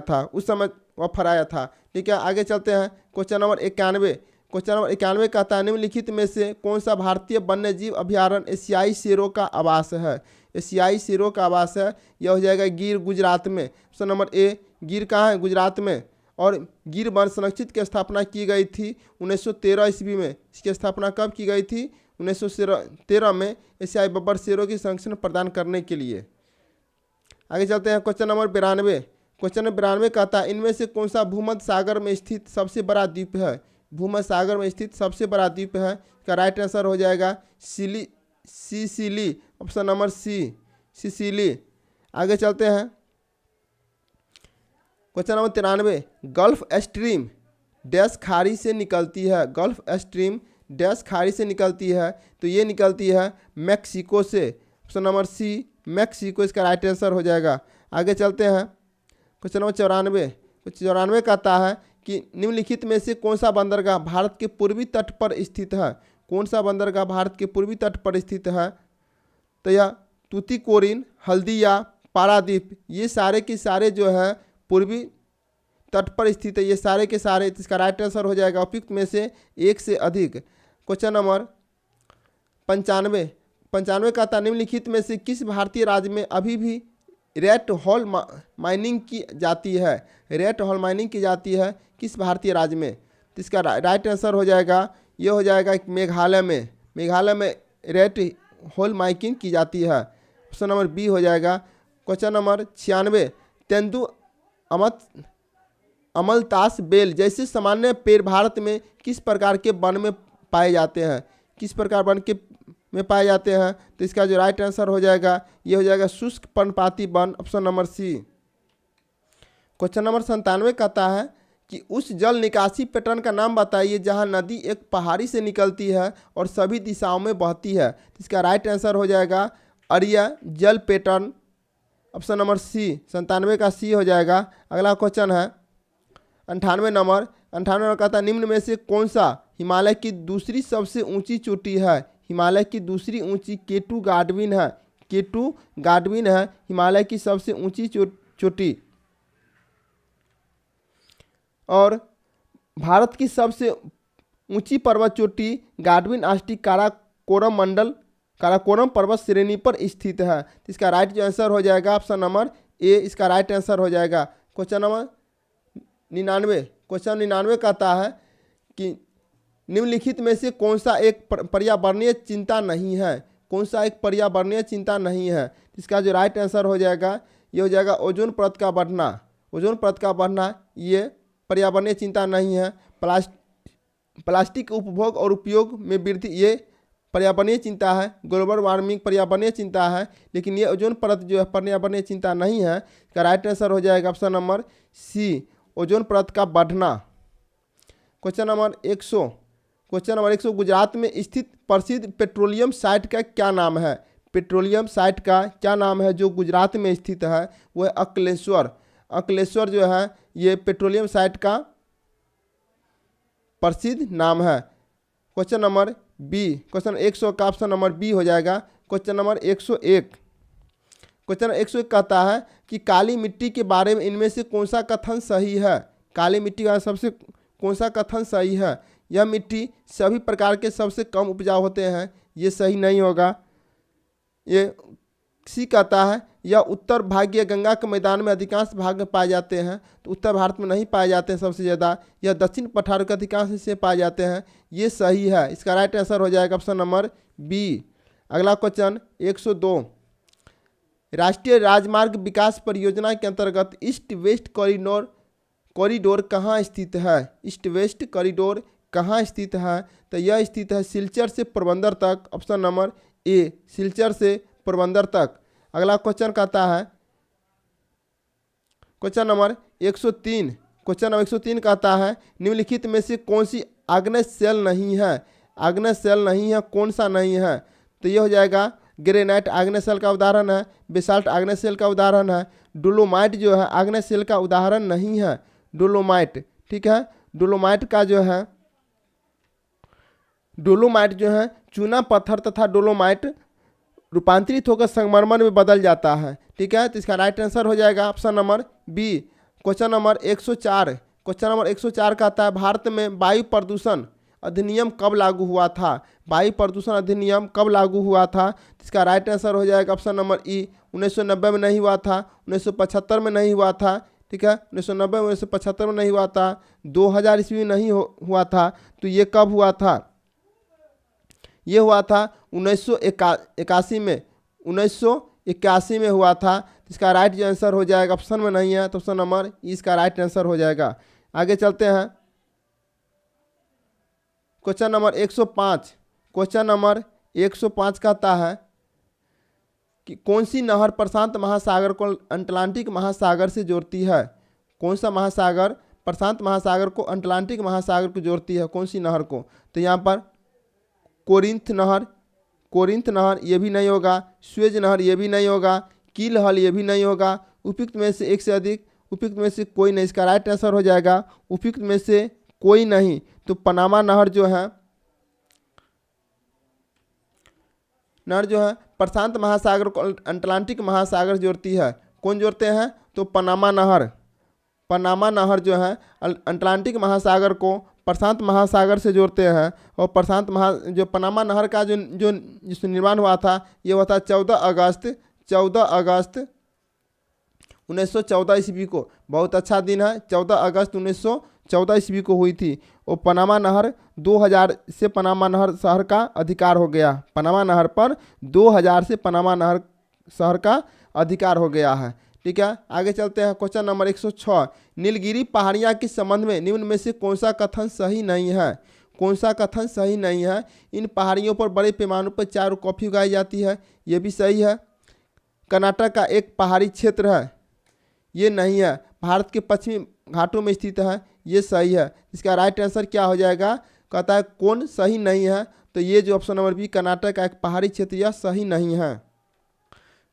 था। उस समय वह फहराया था। ठीक है, आगे चलते हैं। क्वेश्चन नंबर 91, क्वेश्चन नंबर 91 कहता है निम्नलिखित में से कौन सा भारतीय वन्य जीव अभ्यारण्य एशियाई शेरों का आवास है? एशियाई शेरों का आवास है। यह हो जाएगा गिर, गुजरात में। ऑप्शन नंबर ए, गिर कहाँ है? गुजरात में। और गिर वन संरक्षित की स्थापना की गई थी 1913 ईस्वी में। इसकी स्थापना कब की गई थी? 1913 में, एशियाई बब्बर शेरों की संरक्षण प्रदान करने के लिए। आगे चलते हैं। क्वेश्चन नंबर 92, क्वेश्चन नंबर 92 कहता है इनमें से कौन सा भूमध्य सागर में स्थित सबसे बड़ा द्वीप है? भूमध्य सागर में स्थित सबसे बड़ा द्वीप है। इसका राइट आंसर हो जाएगा Sicily. Option number C, Sicily. आगे चलते हैं। Question number 93, Gulf Stream dash खाड़ी से निकलती है? गल्फ स्ट्रीम डैश खाड़ी से निकलती है? तो ये निकलती है मैक्सिको से। ऑप्शन नंबर सी, मैक्सिको इसका राइट आंसर हो जाएगा। आगे चलते हैं। क्वेश्चन नंबर 94, 94 कहता है कि निम्नलिखित में से कौन सा बंदरगाह भारत के पूर्वी तट पर स्थित है? कौन सा बंदरगाह भारत के पूर्वी तट पर स्थित है? तो यह तूतीकोरिन, हल्दिया, पारादीप, ये सारे के सारे जो है पूर्वी तट पर स्थित है। ये सारे के सारे। इसका राइट आंसर हो जाएगा उपयुक्त में से एक से अधिक। क्वेश्चन नंबर 95, 95 कहता है निम्नलिखित में से किस भारतीय राज्य में अभी भी रेट हॉल माइनिंग की जाती है? रेट हॉल माइनिंग की जाती है किस भारतीय राज्य में? तो इसका राइट आंसर हो जाएगा, ये हो जाएगा मेघालय में। मेघालय में रेट हॉल माइनिंग की जाती है। ऑप्शन नंबर बी हो जाएगा। क्वेश्चन नंबर 96, तेंदु अमलतास बेल जैसे सामान्य पेड़ भारत में किस प्रकार के वन में पाए जाते हैं? किस प्रकार वन के में पाए जाते हैं? तो इसका जो राइट आंसर हो जाएगा, ये हो जाएगा शुष्क पर्णपाती वन। Option number C. Question number 97 कहता है कि उस जल निकासी पैटर्न का नाम बताइए जहां नदी एक पहाड़ी से निकलती है और सभी दिशाओं में बहती है। तो इसका राइट आंसर हो जाएगा अरिया जल पैटर्न। ऑप्शन नंबर सी, 97 का सी हो जाएगा। अगला क्वेश्चन है 98 नंबर। 98 नंबर कहता है निम्न में से कौन सा हिमालय की दूसरी सबसे ऊंची चोटी है? हिमालय की दूसरी ऊंची केटू गाडविन है। केटू गाडविन है हिमालय की सबसे ऊंची चोटी। और भारत की सबसे ऊंची पर्वत चोटी गाडविन आस्टिकारा काराकोरम मंडल, काराकोरम पर्वत श्रेणी पर स्थित है। तो इसका राइट जो आंसर हो जाएगा ऑप्शन नंबर ए, इसका राइट आंसर हो जाएगा। क्वेश्चन नंबर 99, क्वेश्चन 99 कहता है कि निम्नलिखित में से कौन सा एक पर्यावरणीय चिंता नहीं है, कौन सा एक पर्यावरणीय चिंता नहीं है। इसका जो राइट आंसर हो जाएगा ये हो जाएगा ओजोन परत का बढ़ना। ओजोन परत का बढ़ना ये पर्यावरणीय चिंता नहीं है। प्लास्टिक उपभोग और उपयोग में वृद्धि ये पर्यावरणीय चिंता है। ग्लोबल वार्मिंग पर्यावरणीय चिंता है, लेकिन ये ओजोन परत जो है पर्यावरणीय चिंता नहीं है। इसका राइट आंसर हो जाएगा ऑप्शन नंबर सी, ओजोन परत का बढ़ना। Question number 100, question number 100, Gujarat में स्थित प्रसिद्ध पेट्रोलियम साइट का क्या नाम है। पेट्रोलियम साइट का क्या नाम है जो गुजरात में स्थित है, वो है अकलेश्वर। अकलेश्वर जो है ये पेट्रोलियम साइट का प्रसिद्ध नाम है। क्वेश्चन नंबर बी, क्वेश्चन 100 का ऑप्शन नंबर बी हो जाएगा। क्वेश्चन नंबर 101, क्वेश्चन 101 कहता है कि काली मिट्टी के बारे में इनमें से कौन सा कथन सही है। काली मिट्टी का सबसे कौन सा कथन सही है। यह मिट्टी सभी प्रकार के सबसे कम उपजाऊ होते हैं, ये सही नहीं होगा। ये सी कहता है यह उत्तर भागीय गंगा के मैदान में अधिकांश भाग में पाए जाते हैं, तो उत्तर भारत में नहीं पाए जाते हैं सबसे ज़्यादा। यह दक्षिण पठार के अधिकांश हिस्से पाए जाते हैं, ये सही है। इसका राइट आंसर हो जाएगा ऑप्शन नंबर बी। अगला क्वेश्चन 102, राष्ट्रीय राजमार्ग विकास परियोजना के अंतर्गत ईस्ट वेस्ट कॉरिडोर कहाँ स्थित है। ईस्ट वेस्ट कॉरिडोर कहाँ स्थित है, तो यह स्थित है सिलचर से पोरबंदर तक। ऑप्शन नंबर ए, सिलचर से पोरबंदर तक। अगला क्वेश्चन कहता है क्वेश्चन नंबर 103, क्वेश्चन नंबर 103 कहता है निम्नलिखित में से कौन सी आग्नेय सेल नहीं है। आग्नेय सेल नहीं है, कौन सा नहीं है, तो ये हो जाएगा ग्रेनाइट आग्नेय सेल का उदाहरण है, बेसाल्ट आग्नेय सेल का उदाहरण है। डोलोमाइट जो है आग्नेय सेल का उदाहरण नहीं है, डोलोमाइट, ठीक है। डोलोमाइट का जो है, डोलोमाइट जो है चूना पत्थर तथा डोलोमाइट रूपांतरित होकर संगमरमर में बदल जाता है, ठीक है। तो इसका राइट आंसर हो जाएगा option number B. Question number 104, question number 104 कहता है भारत में वायु प्रदूषण अधिनियम कब लागू हुआ था। वायु प्रदूषण अधिनियम कब लागू हुआ था, तो इसका राइट आंसर हो जाएगा ऑप्शन नंबर ई। 1990 में नहीं हुआ था, 1975 में नहीं हुआ था, ठीक है। 1990 में 1975 में नहीं हुआ था, 2000 ईस्वी में नहीं हुआ था, तो ये कब हुआ था, ये हुआ था 1981 में, 1981 में हुआ था। इसका राइट जो आंसर हो जाएगा ऑप्शन में नहीं है, तो ऑप्शन नंबर इसका राइट आंसर हो जाएगा। आगे चलते हैं क्वेश्चन नंबर 105, क्वेश्चन नंबर 105 कहता है कि कौन सी नहर प्रशांत महासागर को अटलांटिक महासागर से जोड़ती है। कौन सा महासागर प्रशांत महासागर को अटलांटिक महासागर को जोड़ती है, कौन सी नहर को, तो यहाँ पर कोरिंथ नहर, कोरिंथ नहर ये भी नहीं होगा, स्वेज नहर ये भी नहीं होगा, कील हल ये भी नहीं होगा। उपयुक्त में से एक से अधिक, उपयुक्त में से कोई नहीं। इसका राइट आंसर हो जाएगा उपयुक्त में से कोई नहीं, तो पनामा नहर जो है, नहर जो है प्रशांत महासागर को अटलांटिक महासागर जोड़ती है। कौन जोड़ते हैं, तो पनामा नहर। पनामा नहर जो है अटलांटिक महासागर को प्रशांत महासागर से जोड़ते हैं। और जो पनामा नहर का जो निर्माण हुआ था ये हुआ था 14 अगस्त 1914 ईस्वी को। बहुत अच्छा दिन है, 14 अगस्त 1914 ईस्वी को हुई थी। और पनामा नहर 2000 से पनामा नहर शहर का अधिकार हो गया। पनामा नहर पर 2000 से पनामा नहर शहर का अधिकार हो गया है, ठीक है। आगे चलते हैं क्वेश्चन नंबर 106, नीलगिरी पहाड़ियाँ के संबंध में निम्न में से कौन सा कथन सही नहीं है। कौन सा कथन सही नहीं है। इन पहाड़ियों पर बड़े पैमाने पर चाय और कॉफ़ी उगाई जाती है, ये भी सही है। कर्नाटक का एक पहाड़ी क्षेत्र है, ये नहीं है। भारत के पश्चिमी घाटों में स्थित है, ये सही है। इसका राइट आंसर क्या हो जाएगा, कहता है कौन सही नहीं है, तो ये जो ऑप्शन नंबर बी कर्नाटक का एक पहाड़ी क्षेत्र यह सही नहीं है।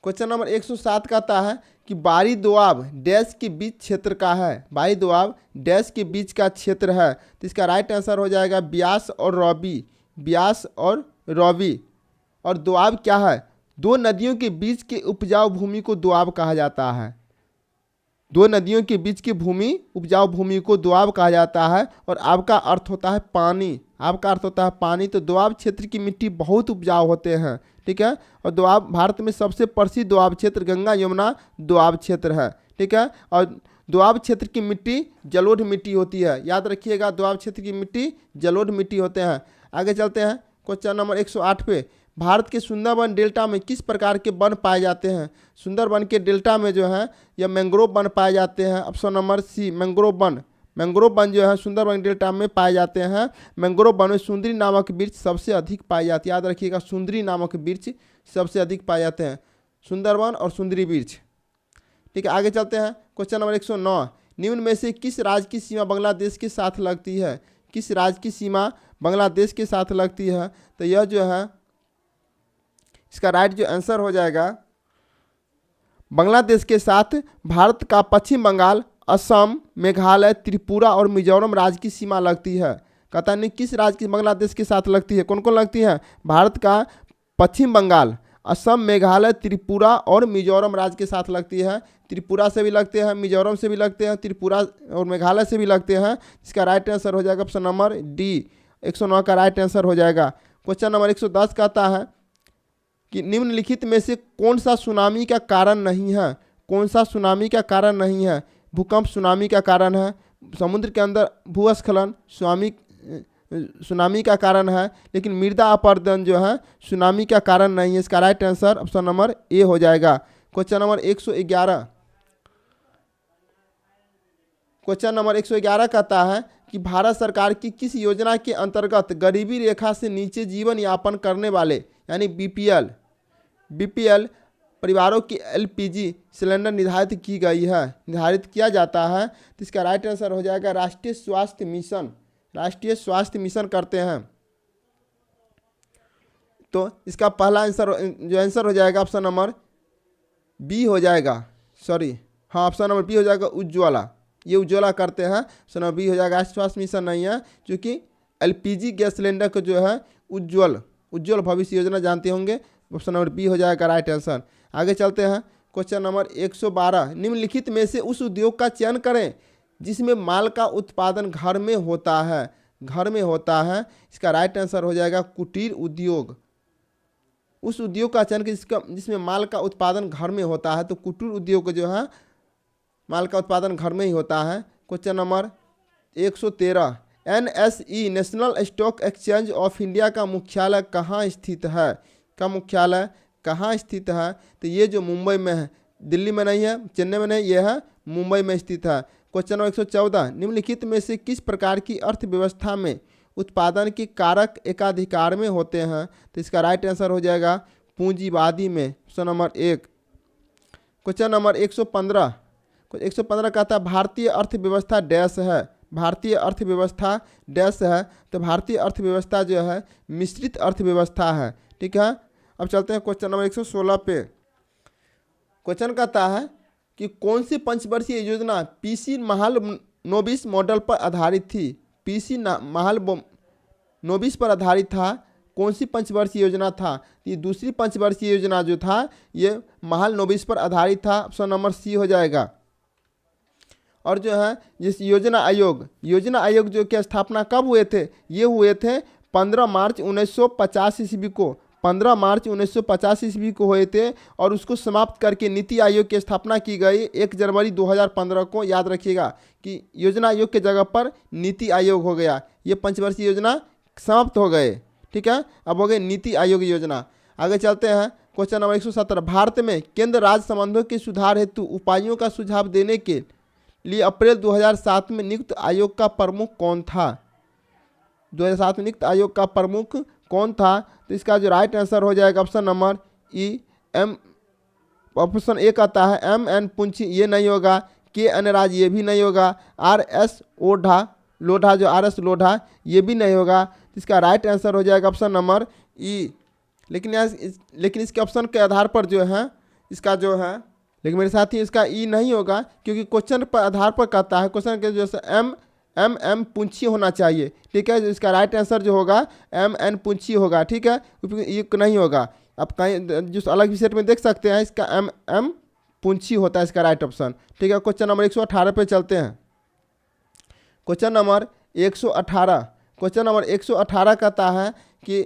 क्वेश्चन नंबर 107 कहता है कि बारी दोआब डैश के बीच क्षेत्र का है। बारी दोआब डैश के बीच का क्षेत्र है, तो इसका राइट आंसर हो जाएगा ब्यास और रॉबी। ब्यास और रॉबी। और दोआब क्या है, दो नदियों के बीच के उपजाऊ भूमि को दोआब कहा जाता है। दो नदियों के बीच की भूमि, उपजाऊ भूमि को दोआब कहा जाता है। और आब का अर्थ होता है पानी, आब का अर्थ होता है पानी। तो दोआब क्षेत्र की मिट्टी बहुत उपजाऊ होते हैं, ठीक है। और दोआब भारत में सबसे प्रसिद्ध दोआब क्षेत्र गंगा यमुना दोआब क्षेत्र है, ठीक है। और दोआब क्षेत्र की मिट्टी जलोढ़ मिट्टी होती है, याद रखिएगा, दोआब क्षेत्र की मिट्टी जलोढ़ मिट्टी होते हैं। आगे चलते हैं क्वेश्चन नंबर 108 पे। भारत के सुंदरबन डेल्टा में किस प्रकार के वन पाए जाते हैं? सुंदरबन के डेल्टा में जो है यह मैंग्रोव वन पाए जाते हैं। ऑप्शन नंबर सी मैंग्रोव वन। मैंग्रोव वन जो है सुंदरबन डेल्टा में पाए जाते हैं। मैंग्रोव वन में सुंदरी नामक वृक्ष सबसे अधिक पाए जाते हैं, याद रखिएगा, सुंदरी नामक वृक्ष सबसे अधिक पाए जाते हैं, सुंदरबन और सुंदरी वृक्ष, ठीक है। आगे चलते हैं क्वेश्चन नंबर 109। निम्न में से किस राज्य की सीमा बांग्लादेश के साथ लगती है? किस राज्य की सीमा बांग्लादेश के साथ लगती है? तो यह जो है इसका राइट जो आंसर हो जाएगा, बांग्लादेश के साथ भारत का पश्चिम बंगाल, असम, मेघालय, त्रिपुरा और मिजोरम राज्य की सीमा लगती है। कहता नहीं किस राज्य की बांग्लादेश के साथ लगती है, कौन कौन लगती है? भारत का पश्चिम बंगाल, असम, मेघालय, त्रिपुरा और मिजोरम राज्य के साथ लगती है। त्रिपुरा से भी लगते हैं, मिजोरम से भी लगते हैं, त्रिपुरा और मेघालय से भी लगते हैं। इसका राइट आंसर हो जाएगा ऑप्शन नंबर डी, 109 का राइट आंसर हो जाएगा। क्वेश्चन नंबर 110 कहता है कि निम्नलिखित में से कौन सा सुनामी का कारण नहीं है? कौन सा सुनामी का कारण नहीं है? भूकंप सुनामी का कारण है, समुद्र के अंदर भूस्खलन सुनामी का कारण है, लेकिन मृदा अपरदन जो है सुनामी का कारण नहीं है। इसका राइट आंसर ऑप्शन नंबर ए हो जाएगा। Question number 111। क्वेश्चन नंबर 111 कहता है कि भारत सरकार की किस योजना के अंतर्गत गरीबी रेखा से नीचे जीवन यापन करने वाले यानी बीपीएल परिवारों की एलपीजी सिलेंडर निर्धारित की गई है, निर्धारित किया जाता है? तो इसका राइट आंसर हो जाएगा राष्ट्रीय स्वास्थ्य मिशन। राष्ट्रीय स्वास्थ्य मिशन करते हैं। तो इसका पहला आंसर जो आंसर हो जाएगा ऑप्शन नंबर बी हो जाएगा, सॉरी हाँ ऑप्शन नंबर बी हो जाएगा, उज्ज्वला। ये उज्ज्वला करते हैं, ऑप्शन नंबर बी हो जाएगा। राष्ट्रीय स्वास्थ्य मिशन नहीं है, क्योंकि एलपीजी गैस सिलेंडर को जो है उज्ज्वल भविष्य योजना जानते होंगे। ऑप्शन नंबर बी हो जाएगा राइट आंसर। आगे चलते हैं क्वेश्चन नंबर 112। निम्नलिखित में से उस उद्योग का चयन करें जिसमें माल का उत्पादन घर में होता है, घर में होता है। इसका राइट आंसर हो जाएगा कुटीर उद्योग। उस उद्योग का चयन जिसमें माल का उत्पादन घर में होता है, तो कुटीर उद्योग जो है माल का उत्पादन घर में ही होता है। Question number 113। NSE national stock exchange of India का मुख्यालय कहाँ स्थित है? का मुख्यालय कहाँ स्थित है? तो ये जो मुंबई में है, दिल्ली में नहीं है, चेन्नई में नहीं, ये है मुंबई में स्थित है। Question number 114। निम्नलिखित में से किस प्रकार की अर्थव्यवस्था में उत्पादन के कारक एकाधिकार में होते हैं? तो इसका राइट आंसर हो जाएगा पूंजीवादी में, ऑप्शन नंबर 1। Question number 115। 115 कहता है भारतीय अर्थव्यवस्था डैश है। भारतीय अर्थव्यवस्था डैश है। तो भारतीय अर्थव्यवस्था जो है मिश्रित अर्थव्यवस्था है, ठीक है। अब चलते हैं क्वेश्चन नंबर 116 पे। क्वेश्चन कहता है कि कौन सी पंचवर्षीय योजना पीसी महालनोबिस मॉडल पर आधारित थी? पीसी महालनोबिस पर आधारित था। कौन सी पंचवर्षीय योजना था? ये दूसरी पंचवर्षीय योजना जो था ये महालनोबिस पर आधारित था। ऑप्शन नंबर सी हो जाएगा। और जो है इस योजना आयोग जो की स्थापना कब हुए थे? ये हुए थे 15 मार्च 1950 ईस्वी को। 15 मार्च 1950 ईस्वी को हुए थे। और उसको समाप्त करके नीति आयोग की स्थापना की गई 1 जनवरी 2015 को। याद रखिएगा कि योजना आयोग के जगह पर नीति आयोग हो गया। ये पंचवर्षीय योजना समाप्त हो गए, ठीक है। अब हो गए नीति आयोग योजना। आगे चलते हैं क्वेश्चन नंबर 117। भारत में केंद्र राज्य संबंधों के सुधार हेतु उपायों का सुझाव देने के लिए अप्रैल 2007 में नियुक्त आयोग का प्रमुख कौन था? 2007 में नियुक्त आयोग का प्रमुख कौन था? तो इसका जो राइट आंसर हो जाएगा option number E M. Option A कहता है एम.एन. पुंछी, ये नहीं होगा। के.एन. राज, ये भी नहीं होगा। आर.एस. लोढ़ा जो आर.एस. लोढ़ा, ये भी नहीं होगा। तो इसका राइट आंसर हो जाएगा ऑप्शन नंबर ई। लेकिन इसके ऑप्शन के आधार पर जो है इसका जो है, लेकिन मेरे साथी इसका ई नहीं होगा, क्योंकि क्वेश्चन पर आधार पर कहता है। क्वेश्चन के जो एम पुंछी होना चाहिए, ठीक है। इसका राइट आंसर जो होगा एम.एन. पुंछी होगा, ठीक है। ये नहीं होगा। आप कहीं जो अलग विषय में देख सकते हैं, इसका एम पुंछी होता है इसका राइट ऑप्शन। ठीक है, क्वेश्चन नंबर 118 पे चलते हैं। क्वेश्चन नंबर 118, क्वेश्चन नंबर 118 कहता है कि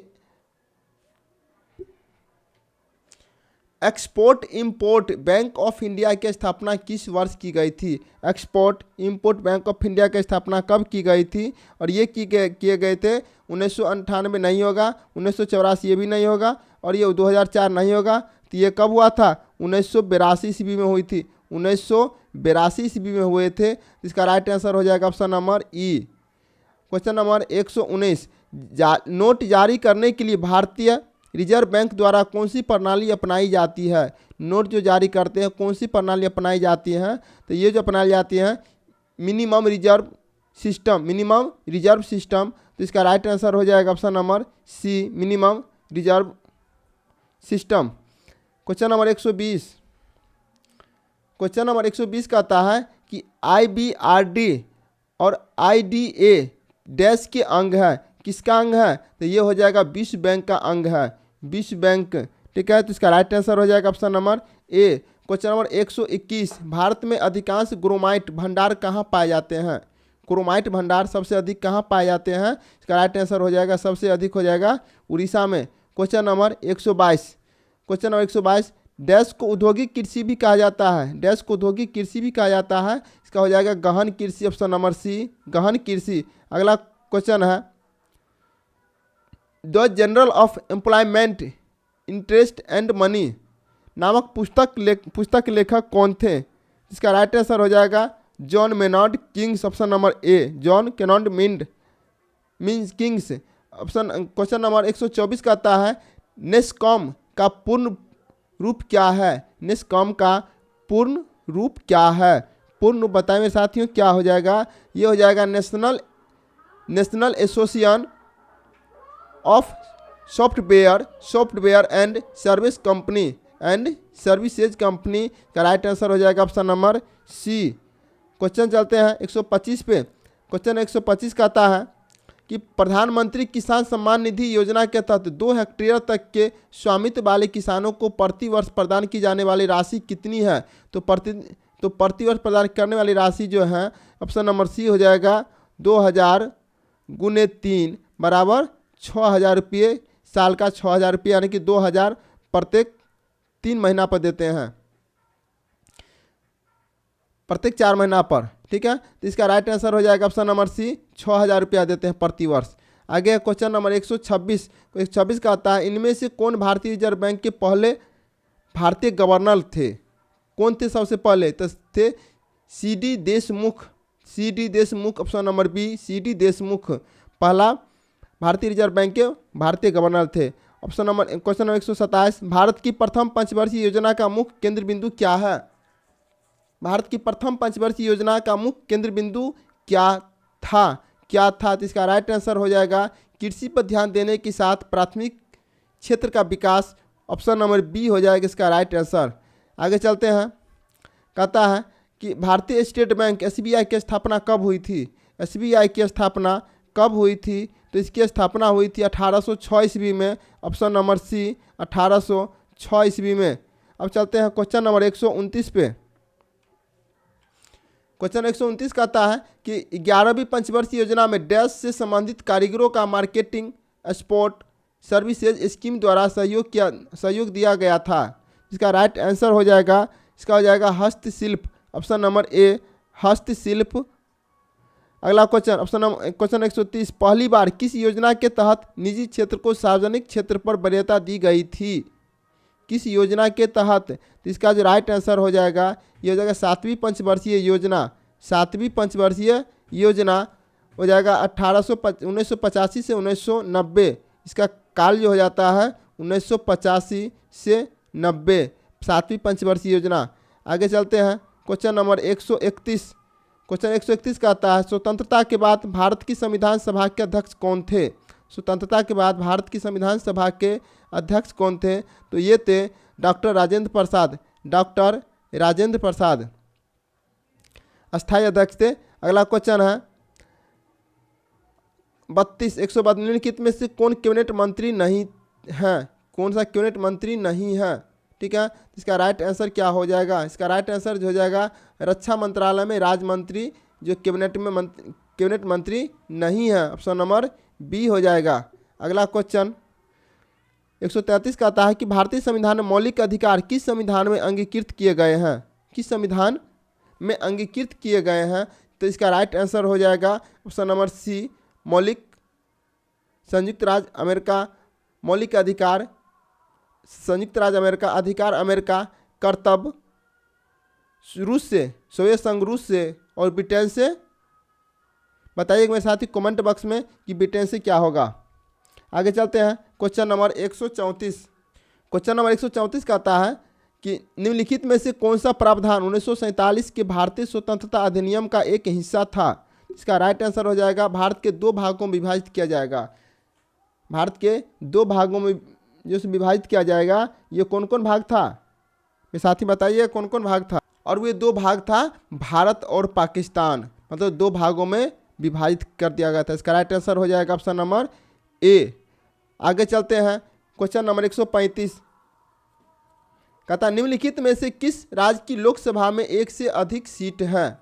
export import bank of India की स्थापना किस वर्ष की गई थी? Export import bank of India की स्थापना कब की गई थी? और ये किए गए थे 1998 नहीं होगा, 1984 ये भी नहीं होगा, और ये 2004 नहीं होगा। तो ये कब हुआ था? 1982 ईस्वी में हुई थी, 1982 ईस्वी में हुए थे। इसका राइट आंसर हो जाएगा ऑप्शन नंबर ई। क्वेश्चन नंबर 119, नोट जारी करने के लिए भारतीय रिजर्व बैंक द्वारा कौन सी प्रणाली अपनाई जाती है? नोट जो जारी करते हैं कौन सी प्रणाली अपनाई जाती है? तो ये जो अपनाई जाती है minimum reserve system, minimum reserve system. तो इसका राइट आंसर हो जाएगा option number C, minimum reserve system. Question number 120, question number 120 कहता है कि IBRD और IDA डैश के अंग है, किसका अंग है? तो ये हो जाएगा विश्व बैंक का अंग है, विश्व बैंक। ठीक है, तो इसका राइट आंसर हो जाएगा ऑप्शन नंबर ए। क्वेश्चन नंबर 121, भारत में अधिकांश क्रोमाइट भंडार कहाँ पाए जाते हैं? क्रोमाइट भंडार सबसे अधिक कहाँ पाए जाते हैं? इसका राइट आंसर हो जाएगा सबसे अधिक हो जाएगा उड़ीसा में। Question number 122, question number 122, dash को औद्योगिक कृषि भी कहा जाता है, डैश को औद्योगिक कृषि भी कहा जाता है। इसका हो जाएगा गहन कृषि, ऑप्शन नंबर सी, गहन कृषि। अगला क्वेश्चन है, the general of employment interest and money नामक पुस्तक लेखक कौन थे? इसका राइट आंसर हो जाएगा John Maynard Keynes, option number A, John Maynard means Keynes. Option question number 124 कहता है नेस्कॉम का पूर्ण रूप क्या है? नेस्कॉम का पूर्ण रूप क्या है? पूर्ण रूप बताएं मेरे साथियों, क्या हो जाएगा? ये हो जाएगा national association of software and service company and services company का राइट आंसर हो जाएगा ऑप्शन नंबर सी। क्वेश्चन चलते हैं 125 पे। क्वेश्चन 125 कहता है कि प्रधानमंत्री किसान सम्मान निधि योजना के तहत 2 हेक्टेयर तक के स्वामित्व वाले किसानों को प्रति वर्ष प्रदान की जाने वाली राशि कितनी है? तो प्रति वर्ष प्रदान करने वाली राशि जो है ऑप्शन नंबर सी हो जाएगा 2000 गुने 3 बराबर 6000 रुपये, साल का 6000 रुपये, यानी कि 2000 प्रत्येक 3 महीना पर देते हैं, प्रत्येक 4 महीना पर। ठीक है, तो इसका राइट आंसर हो जाएगा ऑप्शन नंबर सी, 6000 रुपया देते हैं प्रति वर्ष। आगे क्वेश्चन नंबर 126 का आता है, इनमें से कौन भारतीय रिजर्व बैंक के पहले भारतीय गवर्नर थे? कौन थे सबसे पहले? तो थे CD Deshmukh, option number B, CD Deshmukh पहला भारतीय रिजर्व बैंक के भारतीय गवर्नर थे। Option number question number 127, Bharat की प्रथम पंचवर्षीय योजना का मुख्य केंद्र बिंदु क्या है? भारत की प्रथम पंचवर्षीय योजना का मुख्य केंद्र बिंदु क्या था? तो इसका राइट आंसर हो जाएगा कृषि पर ध्यान देने के साथ प्राथमिक क्षेत्र का विकास, ऑप्शन नंबर बी हो जाएगा इसका राइट आंसर। आगे चलते हैं, कहता है कि भारतीय स्टेट बैंक SBI की स्थापना कब हुई थी? SBI की स्थापना कब हुई थी? तो इसकी स्थापना हुई थी 1806 ईस्वी में, ऑप्शन नंबर सी 1806 ईस्वी में। अब चलते हैं क्वेश्चन नंबर 129 पे। क्वेश्चन 129 कहता है कि 11वीं पंचवर्षीय योजना में डैश से संबंधित कारीगरों का मार्केटिंग एक्सपोर्ट सर्विसेज स्कीम द्वारा सहयोग दिया गया था। इसका राइट आंसर हो जाएगा, इसका हो जाएगा हस्तशिल्प, ऑप्शन नंबर ए, हस्तशिल्प। अगला क्वेश्चन 130, पहली बार किस योजना के तहत निजी क्षेत्र को सार्वजनिक क्षेत्र पर वरीयता दी गई थी? किस योजना के तहत? तो इसका जो राइट आंसर हो जाएगा ये हो जाएगा 7वीं पंचवर्षीय योजना। 7वीं पंचवर्षीय योजना हो जाएगा 1985 से 1990। इसका काल जो हो जाता है 1985 से 90, 7वीं पंचवर्षीय योजना। आगे चलते हैं क्वेश्चन नंबर 131। क्वेश्चन 131 कहता है स्वतंत्रता के बाद भारत की संविधान सभा के अध्यक्ष कौन थे? स्वतंत्रता के बाद भारत की संविधान सभा के अध्यक्ष कौन थे? तो ये थे डॉक्टर राजेंद्र प्रसाद अस्थायी अध्यक्ष थे। अगला क्वेश्चन है 132 में से कौन कैबिनेट मंत्री नहीं है? कौन सा कैबिनेट मंत्री नहीं है? ठीक है। इसका राइट आंसर क्या हो जाएगा? इसका राइट आंसर जो हो जाएगा रक्षा मंत्रालय में राज्य मंत्री जो कैबिनेट मंत्री नहीं है, ऑप्शन नंबर बी हो जाएगा। अगला क्वेश्चन 133 कहता है कि भारतीय संविधान में मौलिक अधिकार किस संविधान में अंगीकृत किए गए हैं? किस संविधान में अंगीकृत किए गए हैं? तो इसका राइट आंसर हो जाएगा ऑप्शन नंबर सी, मौलिक संयुक्त राज्य अमेरिका मौलिक अधिकार, संयुक्त राज्य अमेरिका अधिकार अमेरिका, कर्तव्य रूस से, सोवियत संघ रूस से और ब्रिटेन से। बताइए मेरे साथी कमेंट बॉक्स में कि ब्रिटेन से क्या होगा। आगे चलते हैं क्वेश्चन नंबर 134। क्वेश्चन नंबर 134 कहता है कि निम्नलिखित में से कौन सा प्रावधान 1947 के भारतीय स्वतंत्रता अधिनियम का एक हिस्सा था? इसका राइट आंसर हो जाएगा भारत के दो भागों में विभाजित किया जाएगा। भारत के दो भागों में जो विभाजित किया जाएगा, ये कौन कौन भाग था? मेरे साथी बताइए कौन कौन भाग था? और वो दो भाग था भारत और पाकिस्तान, मतलब दो भागों में विभाजित कर दिया गया था। इसका राइट आंसर हो जाएगा ऑप्शन नंबर ए। आगे चलते हैं क्वेश्चन नंबर 135 कहता है निम्नलिखित में से किस राज्य की लोकसभा में एक से अधिक सीट है?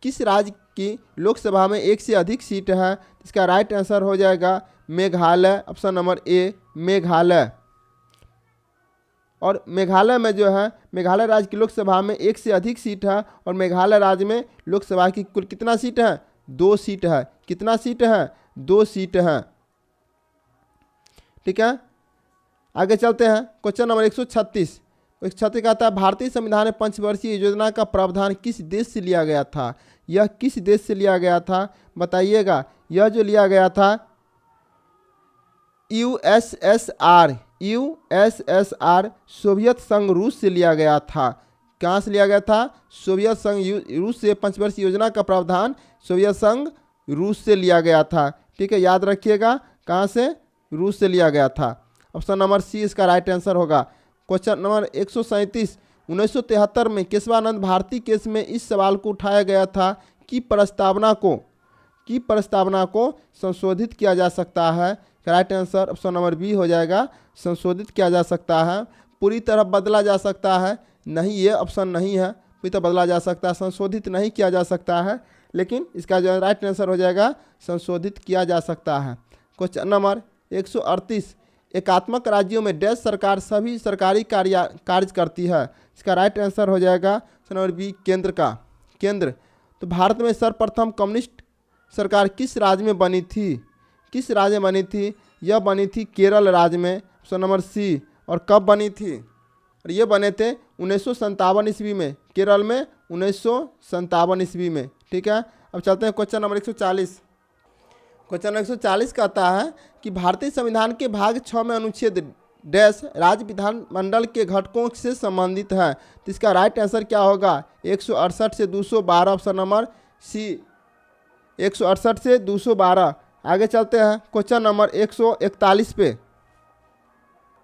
किस राज्य की लोकसभा में एक से अधिक सीट है? इसका राइट आंसर हो जाएगा मेघालय, ऑप्शन नंबर ए मेघालय। और मेघालय में जो है मेघालय राज्य की लोकसभा में एक से अधिक सीट है और मेघालय राज्य में लोकसभा की कुल कितना सीट है? 2 सीट है। कितना सीट है? 2 सीट है। ठीक है। आगे चलते हैं क्वेश्चन नंबर 136। 136 कहता है भारतीय संविधान में पंचवर्षीय योजना का प्रावधान किस देश से लिया गया था? यह किस देश से लिया गया था बताइएगा। यह जो लिया गया था यूएसएसआर सोवियत संघ रूस से लिया गया था। कहाँ से लिया गया था? सोवियत संघ रूस से। पंचवर्षीय योजना का प्रावधान सोवियत संघ रूस से लिया गया था। ठीक है, याद रखिएगा कहाँ से? रूस से लिया गया था। ऑप्शन नंबर सी इसका राइट आंसर होगा। क्वेश्चन नंबर 137 1973 में केशवानंद भारती केस में इस सवाल को उठाया गया था कि प्रस्तावना को संशोधित किया जा सकता है। Right answer option number B हो जाएगा, संशोधित किया जा सकता है। पूरी तरह बदला जा सकता है नहीं, ये ऑप्शन नहीं है। पूरी तरह बदला जा सकता है, संशोधित नहीं किया जा सकता है, लेकिन इसका जो राइट आंसर हो जाएगा संशोधित किया जा सकता है। क्वेश्चन नंबर 138 एकात्मक राज्यों में डैश सरकार सभी सरकारी कार्य करती है। इसका राइट आंसर हो जाएगा ऑप्शन नंबर बी केंद्र। तो भारत में सर्वप्रथम कम्युनिस्ट सरकार किस राज्य में बनी थी? किस राज्य में बनी थी? यह बनी थी केरल राज्य में, ऑप्शन नंबर सी। और कब बनी थी? और ये बने थे 1957 ईस्वी में, केरल में 1957 ईस्वी में। ठीक है। अब चलते हैं क्वेश्चन नंबर 140। क्वेश्चन नंबर 140 कहता है कि भारतीय संविधान के भाग 6 में अनुच्छेद डैश राज्य विधानमंडल के घटकों से संबंधित है। तो इसका राइट आंसर क्या होगा? 168 से 212, ऑप्शन नंबर सी 168 से 212। आगे चलते हैं क्वेश्चन नंबर 141 पे।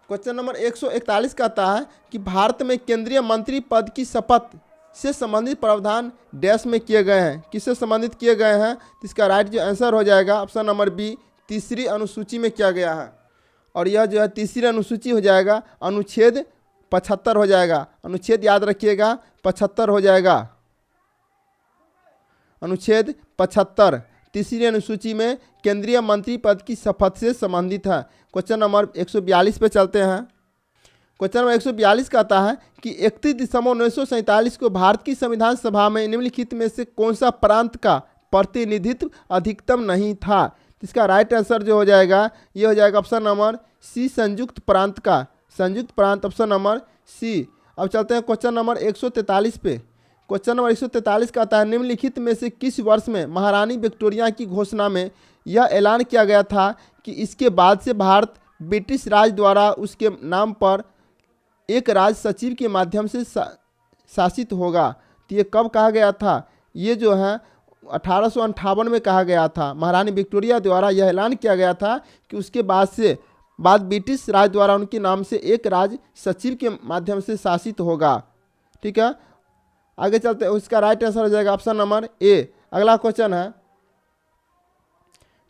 क्वेश्चन नंबर 141 कहता है कि भारत में केंद्रीय मंत्री पद की शपथ से संबंधित प्रावधान डैश में किए गए हैं। किससे संबंधित किए गए हैं? तो इसका राइट जो आंसर हो जाएगा ऑप्शन नंबर बी तीसरी अनुसूची में किया गया है। और यह जो है तीसरी अनुसूची हो जाएगा अनुच्छेद 75 हो जाएगा। अनुच्छेद याद रखिएगा 75 हो जाएगा। अनुच्छेद 75 तीसरी अनुसूची में केंद्रीय मंत्री पद की शपथ से संबंधित है। क्वेश्चन नंबर 142 पे चलते हैं। क्वेश्चन नंबर 142 कहता है कि 31 दिसंबर 1947 को भारत की संविधान सभा में निम्नलिखित में से कौन सा प्रांत का प्रतिनिधित्व अधिकतम नहीं था? इसका राइट आंसर जो हो जाएगा ये हो जाएगा ऑप्शन नंबर सी संयुक्त प्रांत का, संयुक्त प्रांत, ऑप्शन नंबर सी। अब चलते हैं क्वेश्चन नंबर 143 पे। क्वेश्चन नंबर 143 कहता है निम्नलिखित में से किस वर्ष में महारानी विक्टोरिया की घोषणा में यह ऐलान किया गया था कि इसके बाद से भारत ब्रिटिश राज द्वारा उसके नाम पर एक राज सचिव के माध्यम से शासित होगा? तो ये कब कहा गया था? ये जो है 1858 में कहा गया था। महारानी विक्टोरिया द्वारा यह ऐलान किया गया था कि उसके बाद ब्रिटिश राज द्वारा उनके नाम से एक राज सचिव के माध्यम से शासित होगा। ठीक है। आगे चलते हैं, उसका राइट आंसर हो जाएगा ऑप्शन नंबर ए। अगला क्वेश्चन है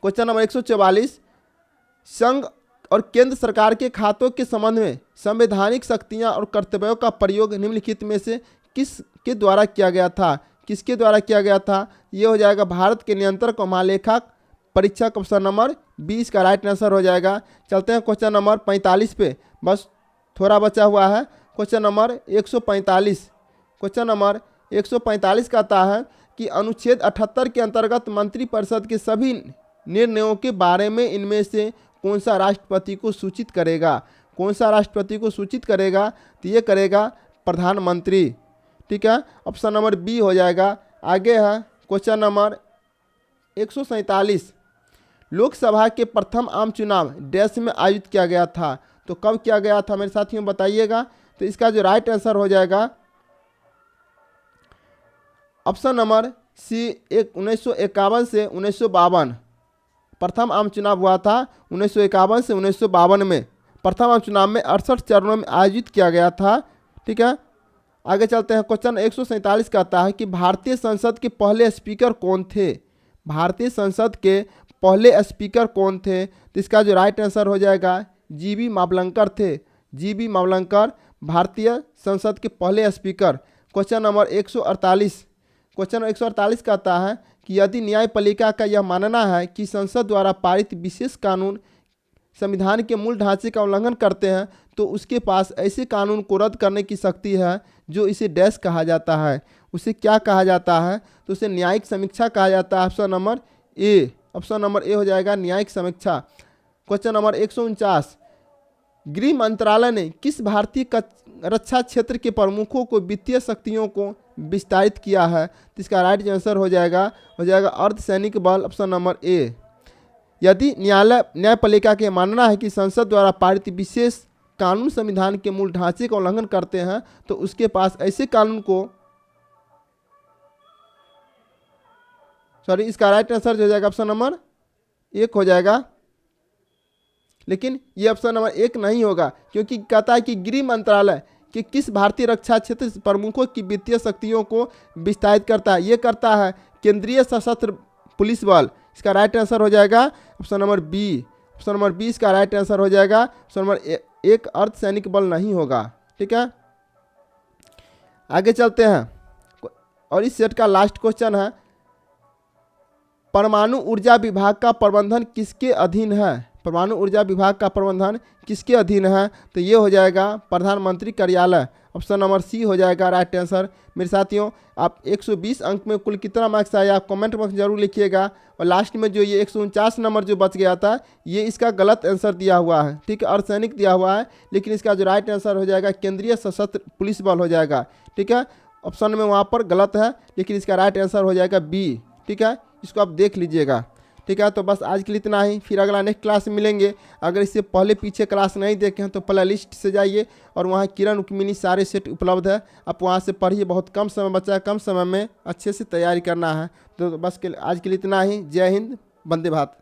क्वेश्चन नंबर 144 संघ और केंद्र सरकार के खातों के संबंध में संवैधानिक शक्तियां और कर्तव्यों का प्रयोग निम्नलिखित में से किसके द्वारा किया गया था? किसके द्वारा किया गया था? ये हो जाएगा भारत के नियंत्रक और महालेखा परीक्षक, ऑप्शन नंबर 20 का राइट आंसर हो जाएगा। चलते हैं क्वेश्चन नंबर 45 पे, बस थोड़ा बचा हुआ है। क्वेश्चन नंबर 145, क्वेश्चन नंबर 145 कहता है कि अनुच्छेद 78 के अंतर्गत मंत्रिपरिषद के सभी निर्णयों के बारे में इनमें से कौन सा राष्ट्रपति को सूचित करेगा? कौन सा राष्ट्रपति को सूचित करेगा? तो ये करेगा प्रधानमंत्री। ठीक है, ऑप्शन नंबर बी हो जाएगा। आगे है क्वेश्चन नंबर 147, लोकसभा के प्रथम आम चुनाव डैश में आयोजित किया गया था। तो कब किया गया था मेरे साथियों, बताइएगा। तो इसका जो राइट आंसर हो जाएगा ऑप्शन नंबर सी 1951 से 1952। प्रथम आम चुनाव हुआ था 1951 से 1952 में। प्रथम आम चुनाव में 68 चरणों में आयोजित किया गया था। ठीक है, आगे चलते हैं। क्वेश्चन 147 कहता है कि भारतीय संसद के पहले स्पीकर कौन थे? भारतीय संसद के पहले स्पीकर कौन थे? तो इसका जो राइट आंसर हो जाएगा जीबी मावलंकर थे। जीबी मावलंकर भारतीय संसद के पहले स्पीकर। क्वेश्चन नंबर 148, क्वेश्चन 148 कहता है कि यदि न्यायपालिका का यह मानना है कि संसद द्वारा पारित विशेष कानून संविधान के मूल ढांचे का उल्लंघन करते हैं तो उसके पास ऐसे कानून को रद्द करने की शक्ति है जो इसे डैश कहा जाता है। उसे क्या कहा जाता है? तो उसे न्यायिक समीक्षा कहा जाता है। ऑप्शन नंबर ए, ऑप्शन नंबर ए हो जाएगा न्यायिक समीक्षा। क्वेश्चन नंबर 149, गृह मंत्रालय ने किस भारतीय रक्षा क्षेत्र के प्रमुखों को वित्तीय शक्तियों को विस्तारित किया है? तो इसका राइट आंसर हो जाएगा अर्धसैनिक बल, ऑप्शन नंबर ए। यदि न्यायपालिका के मानना है कि संसद द्वारा पारित विशेष कानून संविधान के मूल ढांचे का उल्लंघन करते हैं तो उसके पास ऐसे कानून को इसका राइट आंसर हो जाएगा ऑप्शन नंबर 1 हो जाएगा। लेकिन ये ऑप्शन नंबर 1 नहीं होगा क्योंकि कहता है कि गृह मंत्रालय कि किस भारतीय रक्षा क्षेत्र प्रमुखों की वित्तीय शक्तियों को विस्तारित करता है। ये करता है केंद्रीय सशस्त्र पुलिस बल। इसका राइट आंसर हो जाएगा option number B. Option number 20 का राइट आंसर हो जाएगा। ऑप्शन नंबर 1 अर्धसैनिक बल नहीं होगा। ठीक है, आगे चलते हैं और इस सेट का लास्ट क्वेश्चन है, परमाणु ऊर्जा विभाग का प्रबंधन किसके अधीन है? परमाणु ऊर्जा विभाग का प्रबंधन किसके अधीन है? तो ये हो जाएगा प्रधानमंत्री कार्यालय। ऑप्शन नंबर सी हो जाएगा राइट आंसर। मेरे साथियों, आप 120 अंक में कुल कितना मार्क्स आया आप कमेंट बॉक्स जरूर लिखिएगा। और लास्ट में जो ये 149 नंबर जो बच गया था ये इसका गलत आंसर दिया हुआ है। ठीक है, अर्धसैनिक दिया हुआ है लेकिन इसका जो राइट आंसर हो जाएगा केंद्रीय सशस्त्र पुलिस बल हो जाएगा। ठीक है, ऑप्शन में वहाँ पर गलत है लेकिन इसका राइट आंसर हो जाएगा बी। ठीक है, इसको आप देख लीजिएगा। ठीक है, तो बस आज के लिए इतना ही। फिर अगला नेक्स्ट क्लास में मिलेंगे। अगर इससे पहले पीछे क्लास नहीं देखे हैं तो प्ले लिस्ट से जाइए और वहाँ किरण रुक्मिणी सारे सेट उपलब्ध है, आप वहाँ से पढ़िए। बहुत कम समय बचा है, कम समय में अच्छे से तैयारी करना है। तो बस आज के लिए इतना ही। जय हिंद, वंदे भारत।